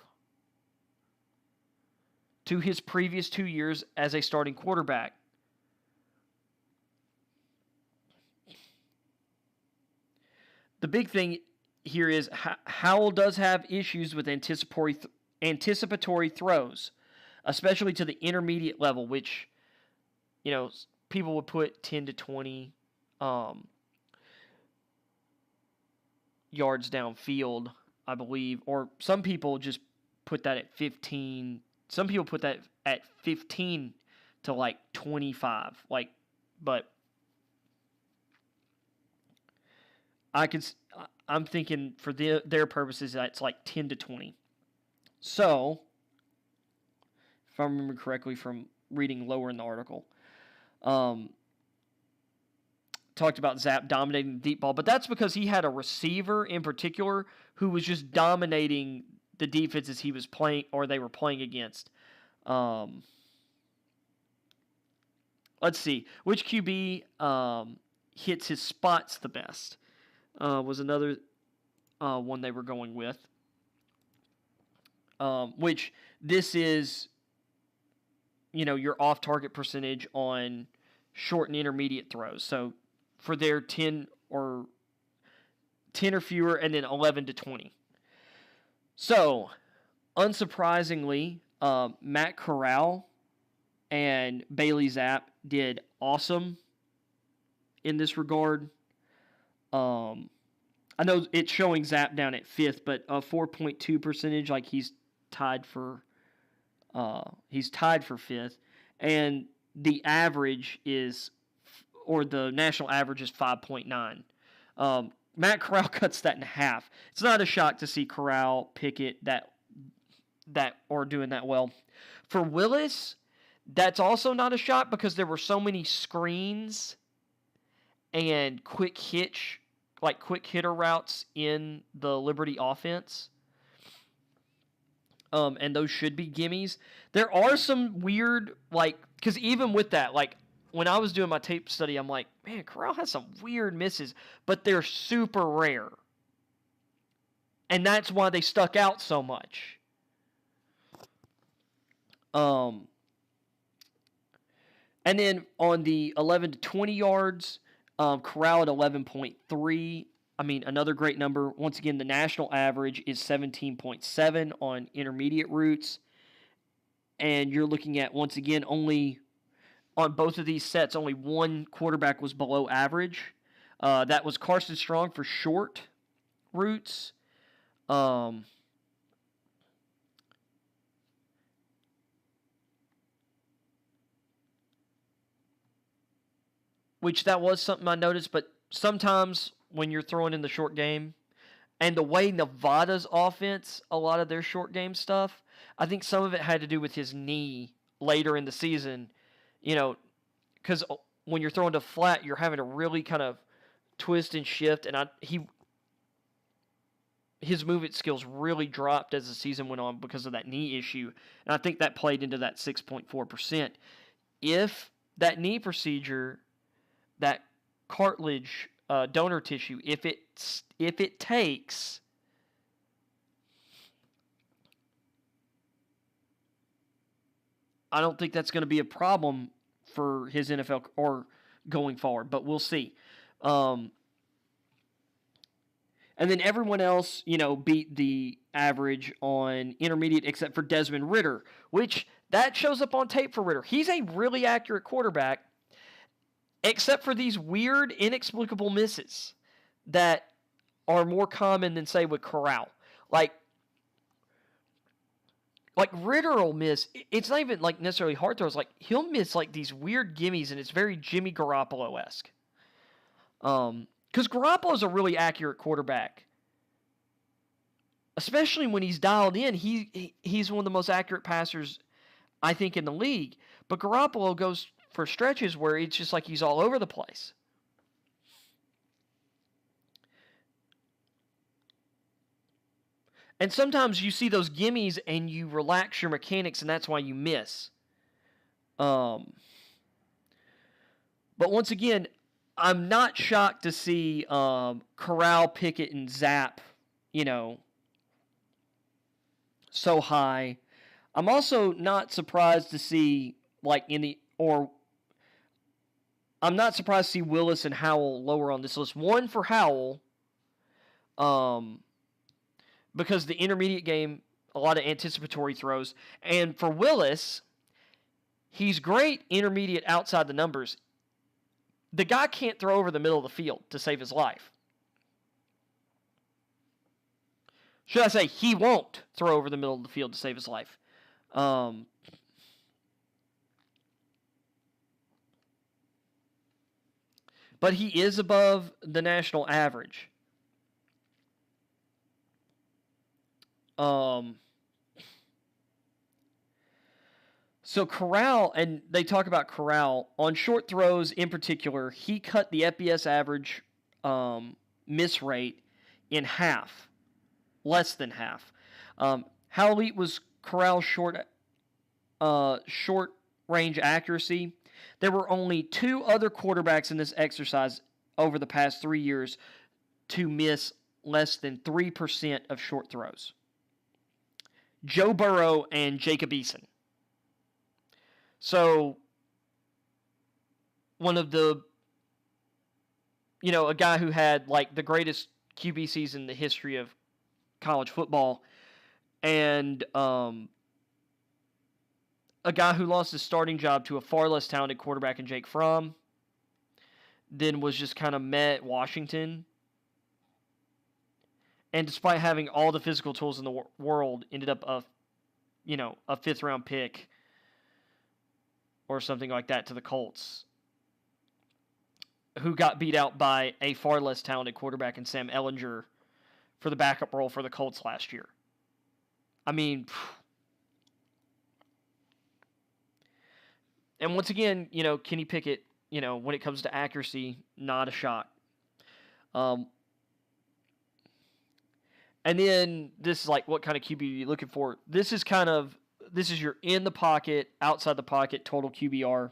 to his previous 2 years as a starting quarterback. The big thing here is Howell does have issues with anticipatory throws, especially to the intermediate level, which, people would put 10 to 20 yards downfield, I believe, or some people just put that at 15. Some people put that at 15 to like 25, but I'm thinking for their purposes that's like 10 to 20. So, if I remember correctly from reading lower in the article, talked about Zapp dominating the deep ball, but that's because he had a receiver in particular who was just dominating the defenses he was playing or they were playing against. Let's see. Which QB hits his spots the best? Was another one they were going with. Which this is, your off-target percentage on short and intermediate throws. So for their 10 or fewer, and then 11 to 20. So, unsurprisingly, Matt Corral and Bailey Zapp did awesome in this regard. I know it's showing Zapp down at 5th, but a 4.2 percentage, like he's tied for 5th, and the average is, or the national average is 5.9. Matt Corral cuts that in half. It's not a shock to see Corral, Pickett that are doing that well. For Willis, that's also not a shock because there were so many screens and quick hitter routes in the Liberty offense. And those should be gimmies. There are some weird, because even with that, when I was doing my tape study, I'm like, man, Corral has some weird misses, but they're super rare. And that's why they stuck out so much. And then on the 11 to 20 yards, Corral at 11.3. I mean, another great number. Once again, the national average is 17.7 on intermediate routes. And you're looking at, once again, only on both of these sets, only one quarterback was below average. That was Carson Strong for short routes. Which that was something I noticed, but sometimes when you're throwing in the short game, and the way Nevada's offense, a lot of their short game stuff, I think some of it had to do with his knee later in the season, because when you're throwing to flat, you're having to really kind of twist and shift, and his movement skills really dropped as the season went on because of that knee issue, and I think that played into that 6.4%. If that knee procedure, that cartilage donor tissue, if it takes, I don't think that's going to be a problem for his NFL or going forward, but we'll see. And then everyone else, beat the average on intermediate except for Desmond Ridder, which that shows up on tape for Ridder. He's a really accurate quarterback, except for these weird, inexplicable misses that are more common than, say, with Corral. Like Ridder will miss. It's not even necessarily hard throws. He'll miss these weird gimmies, and it's very Jimmy Garoppolo-esque. Because Garoppolo's a really accurate quarterback, especially when he's dialed in. He's one of the most accurate passers, I think, in the league. But Garoppolo goes for stretches where it's just he's all over the place. And sometimes you see those gimmies and you relax your mechanics, and that's why you miss. But once again, I'm not shocked to see Corral, Pickett, and Zapp, so high. I'm also not surprised to see I'm not surprised to see Willis and Howell lower on this list. One for Howell, because the intermediate game, a lot of anticipatory throws. And for Willis, he's great intermediate outside the numbers. The guy can't throw over the middle of the field to save his life. Should I say he won't throw over the middle of the field to save his life. But he is above the national average. So Corral, and they talk about Corral, on short throws in particular, he cut the FBS average miss rate in half, less than half. How elite was Corral's short range accuracy? There were only two other quarterbacks in this exercise over the past 3 years to miss less than 3% of short throws. Joe Burrow and Jacob Eason. So, one of the, a guy who had the greatest QB season in the history of college football, and a guy who lost his starting job to a far less talented quarterback in Jake Fromm, then was just kind of met Washington. And despite having all the physical tools in the world, ended up a 5th round pick or something like that to the Colts, who got beat out by a far less talented quarterback in Sam Ehlinger for the backup role for the Colts last year. I mean, and once again, Kenny Pickett, when it comes to accuracy, not a shock. And then this is what kind of QB are you looking for? This is your in the pocket, outside the pocket, total QBR.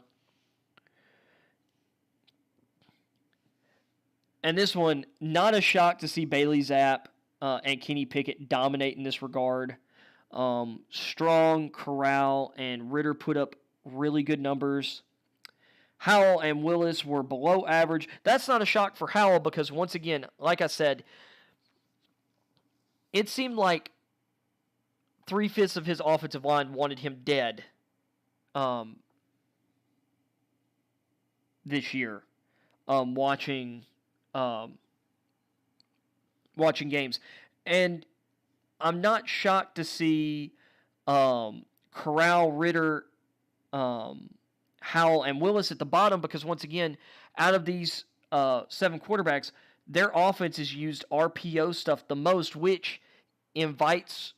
And this one, not a shock to see Bailey Zapp and Kenny Pickett dominate in this regard. Strong, Corral, and Ridder put up really good numbers. Howell and Willis were below average. That's not a shock for Howell because, once again, like I said, it seemed like 3/5 of his offensive line wanted him dead this year, watching games. And I'm not shocked to see Corral, Ritter, Howell, and Willis at the bottom because, once again, out of these 7 quarterbacks, their offense has used RPO stuff the most, which invites,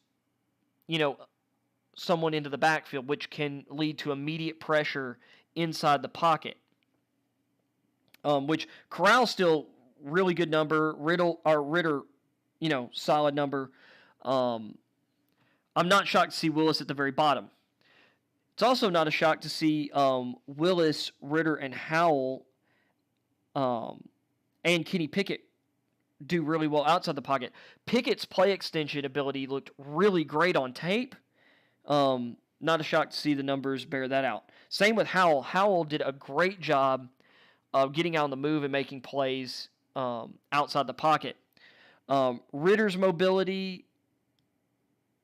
someone into the backfield, which can lead to immediate pressure inside the pocket. Which Corral's still really good number. Ritter, solid number. I'm not shocked to see Willis at the very bottom. It's also not a shock to see Willis, Ritter, and Howell and Kenny Pickett do really well outside the pocket. Pickett's play extension ability looked really great on tape. Not a shock to see the numbers bear that out. Same with Howell. Howell did a great job of getting out on the move and making plays outside the pocket. Ritter's mobility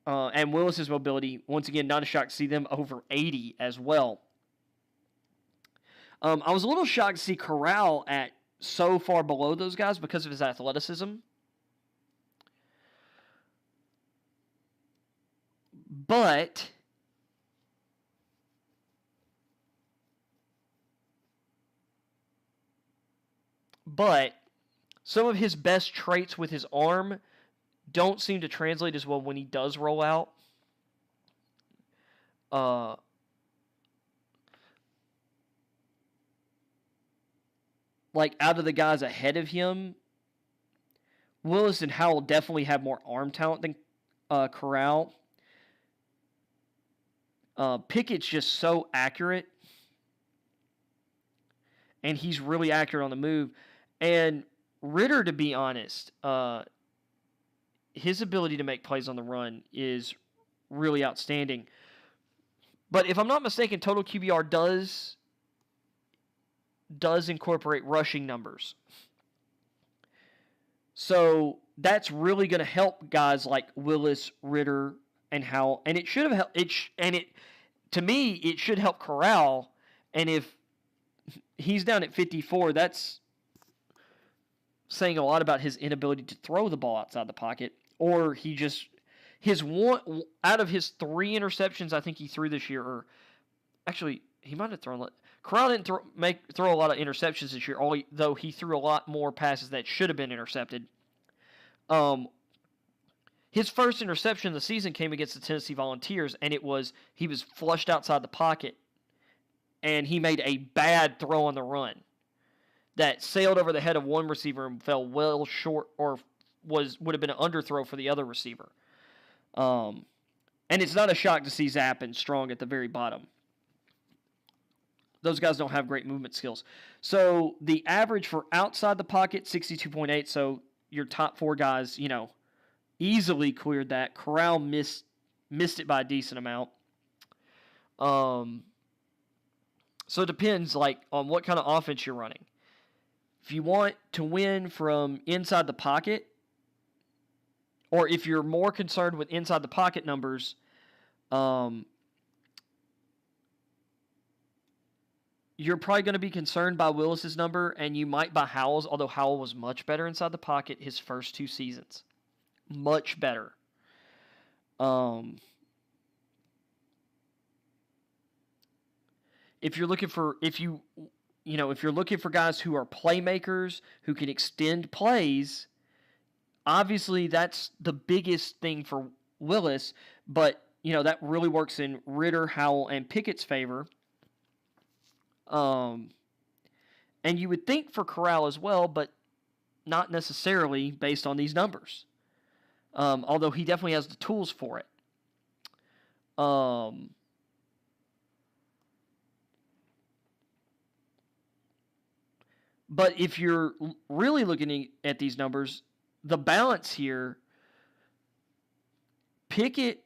and Willis's mobility, once again, not a shock to see them over 80 as well. I was a little shocked to see Corral at so far below those guys because of his athleticism. But some of his best traits with his arm don't seem to translate as well when he does roll out. Like, out of the guys ahead of him, Willis and Howell definitely have more arm talent than Corral. Pickett's just so accurate. And he's really accurate on the move. And Ritter, to be honest, his ability to make plays on the run is really outstanding. But if I'm not mistaken, total QBR does incorporate rushing numbers. So that's really going to help guys like Willis, Ritter, and Howell. And it should have helped. To me, it should help Corral. And if he's down at 54, that's saying a lot about his inability to throw the ball outside the pocket. Or out of his 3 interceptions I think he threw this year, or actually he might have thrown. Corral didn't throw a lot of interceptions this year, though he threw a lot more passes that should have been intercepted. His first interception of the season came against the Tennessee Volunteers, and he was flushed outside the pocket, and he made a bad throw on the run that sailed over the head of one receiver and fell well short, or would have been an underthrow for the other receiver. And it's not a shock to see Zapp and Strong at the very bottom. Those guys don't have great movement skills. So the average for outside the pocket, 62.8. So your top 4 guys, easily cleared that. Corral missed it by a decent amount. So it depends on what kind of offense you're running. If you want to win from inside the pocket, or if you're more concerned with inside the pocket numbers, you're probably going to be concerned by Willis's number, and you might by Howell's, although Howell was much better inside the pocket his first 2 seasons. Much better. If you're looking for guys who are playmakers, who can extend plays, obviously that's the biggest thing for Willis, but that really works in Ritter, Howell, and Pickett's favor. And you would think for Corral as well, but not necessarily based on these numbers. Although he definitely has the tools for it. But if you're really looking at these numbers, the balance here, Pickett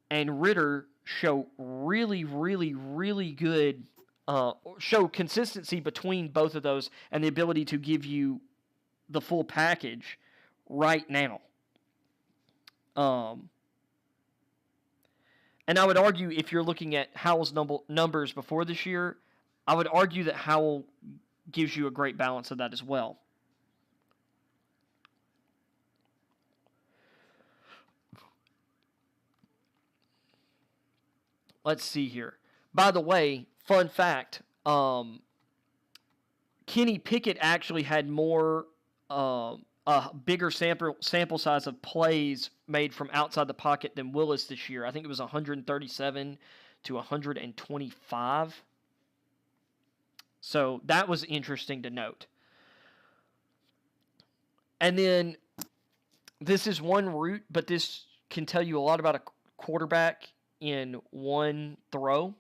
and Ritter show really, really, really good show consistency between both of those and the ability to give you the full package right now. And I would argue, if you're looking at Howell's numbers before this year, I would argue that Howell gives you a great balance of that as well. Let's see here. By the way, fun fact, Kenny Pickett actually had more, a bigger sample size of plays made from outside the pocket than Willis this year. I think it was 137 to 125. So that was interesting to note. And then this is one route, but this can tell you a lot about a quarterback in one throw.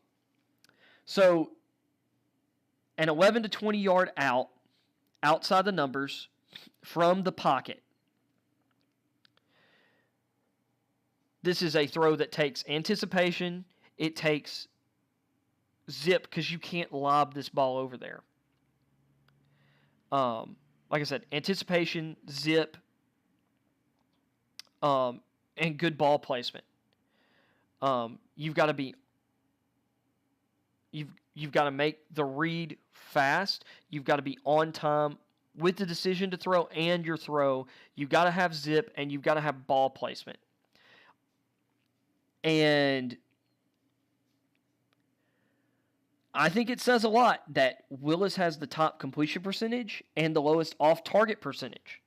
So an 11 to 20 yard out, outside the numbers, from the pocket. This is a throw that takes anticipation. It takes zip, because you can't lob this ball over there. Like I said, anticipation, zip, and good ball placement. You've got to be. You've got to make the read fast. You've got to be on time with the decision to throw and your throw. You've got to have zip, and you've got to have ball placement. And I think it says a lot that Willis has the top completion percentage and the lowest off-target percentage.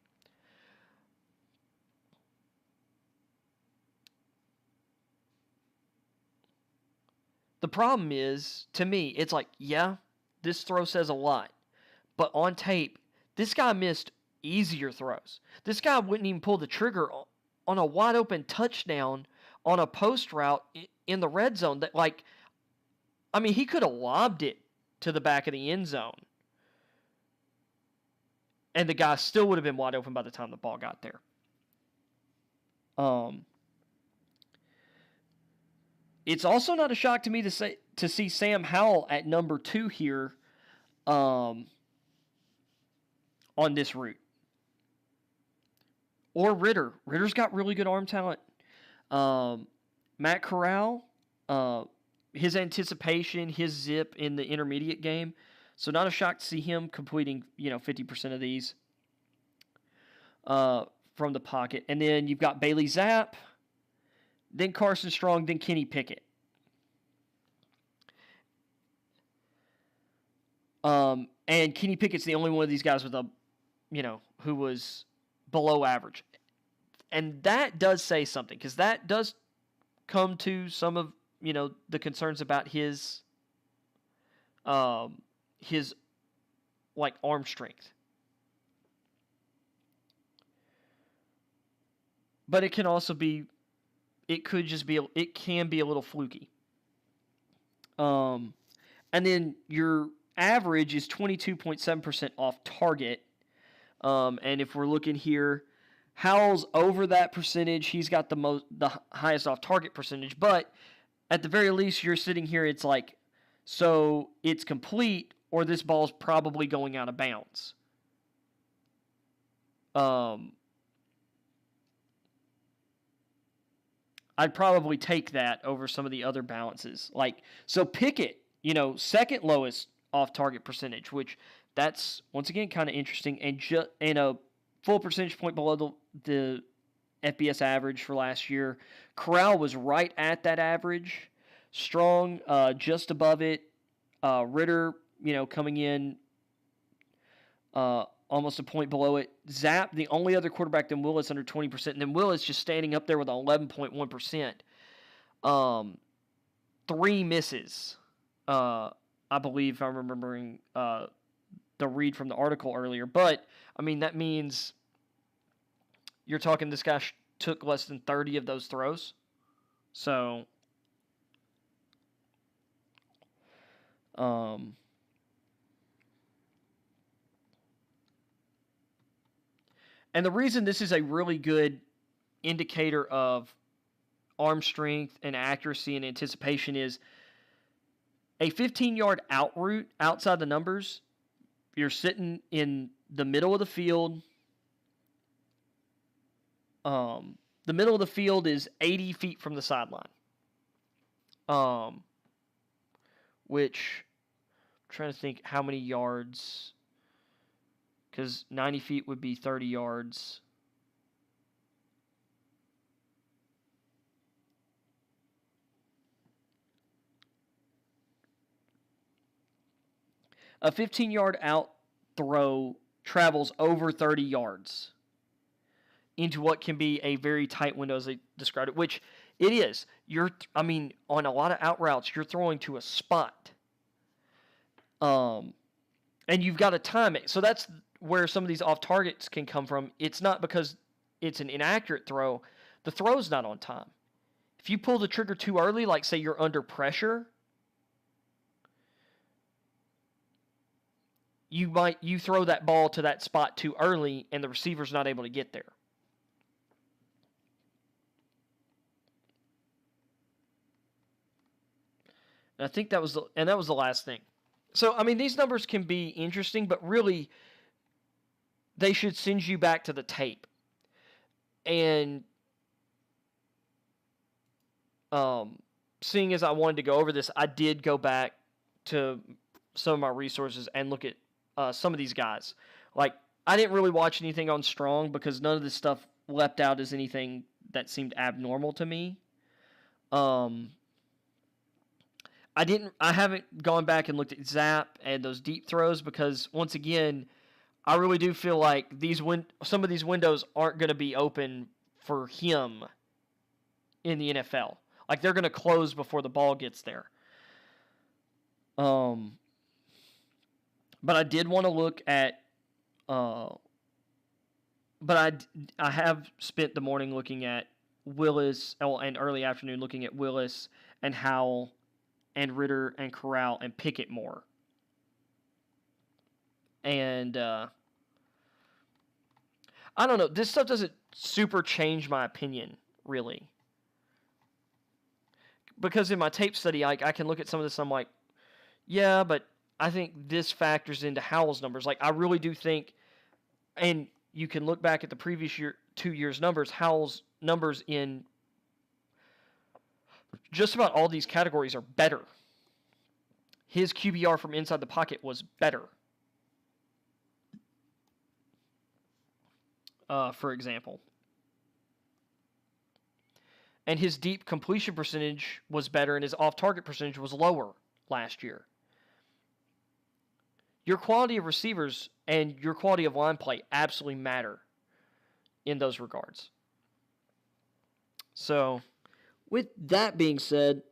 The problem is, to me, it's like, yeah, this throw says a lot. But on tape, this guy missed easier throws. This guy wouldn't even pull the trigger on a wide-open touchdown on a post route in the red zone. That, like, I mean, he could have lobbed it to the back of the end zone. And the guy still would have been wide open by the time the ball got there. It's also not a shock to me to see Sam Howell at number 2 here on this route. Or Ritter. Ritter's got really good arm talent. Matt Corral, his anticipation, his zip in the intermediate game. So not a shock to see him completing, 50% of these from the pocket. And then you've got Bailey Zapp, then Carson Strong, then Kenny Pickett. And Kenny Pickett's the only one of these guys with who was below average. And that does say something, because that does come to some of, the concerns about his arm strength. But it can also be, it can be a little fluky. And then your average is 22.7% off target. And if we're looking here, Howell's over that percentage. He's got the highest off target percentage, but at the very least, you're sitting here, it's like, so it's complete, or this ball's probably going out of bounds. I'd probably take that over some of the other balances. So Pickett, second lowest off-target percentage, which that's, once again, kind of interesting, and a full percentage point below the FBS average for last year. Corral was right at that average. Strong, just above it. Ritter, coming in almost a point below it. Zapp, the only other quarterback than Willis, under 20%. And then Willis just standing up there with 11.1%. 3 misses. I believe I'm remembering the read from the article earlier. But, I mean, that means you're talking this guy took less than 30 of those throws. So, and the reason this is a really good indicator of arm strength and accuracy and anticipation is A 15-yard out route outside the numbers, you're sitting in the middle of the field. The middle of the field is 80 feet from the sideline. Which, I'm trying to think how many yards, because 90 feet would be 30 yards. A 15-yard out throw travels over 30 yards into what can be a very tight window, as they described it, which it is. On a lot of out routes, you're throwing to a spot. And you've got to time it. So that's where some of these off targets can come from. It's not because it's an inaccurate throw. The throw's not on time. If you pull the trigger too early, like say you're under pressure, you throw that ball to that spot too early and the receiver's not able to get there. And I think that was the last thing. So, these numbers can be interesting, but really they should send you back to the tape. And seeing as I wanted to go over this, I did go back to some of my resources and look at some of these guys. Like, I didn't really watch anything on Strong because none of this stuff leapt out as anything that seemed abnormal to me. I haven't gone back and looked at Zap and those deep throws because, once again, I really do feel like some of these windows aren't going to be open for him in the NFL. Like, they're going to close before the ball gets there. But I did want to look at, but I have spent the morning looking at Willis, and early afternoon looking at Willis and Howell and Ritter and Corral and Pickett more. And I don't know. This stuff doesn't super change my opinion, really. Because in my tape study, I can look at some of this and I'm like, yeah, but I think this factors into Howell's numbers. Like, I really do think, and you can look back at the previous 2 years' numbers, Howell's numbers in just about all these categories are better. His QBR from inside the pocket was better. For example. And his deep completion percentage was better, and his off-target percentage was lower last year. Your quality of receivers and your quality of line play absolutely matter in those regards. So, with that being said,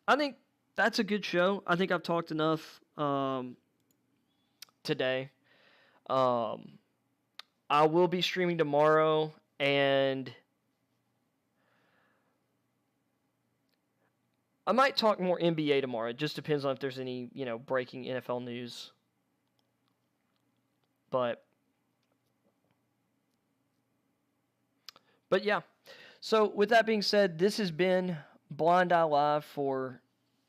I think that's a good show. I think I've talked enough today. I will be streaming tomorrow, and I might talk more NBA tomorrow. It just depends on if there's any, breaking NFL news. But yeah. So with that being said, this has been Blind Eye Live for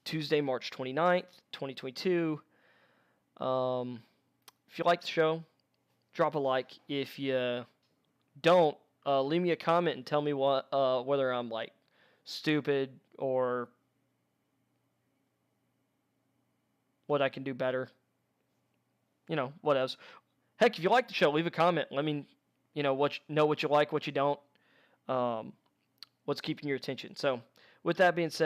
Tuesday, March 29th, 2022. If you like the show, drop a like. If you don't, leave me a comment and tell me whether I'm like stupid or what I can do better. What else? Heck, if you like the show, leave a comment. Let me, what you like, what you don't. What's keeping your attention. So, with that being said,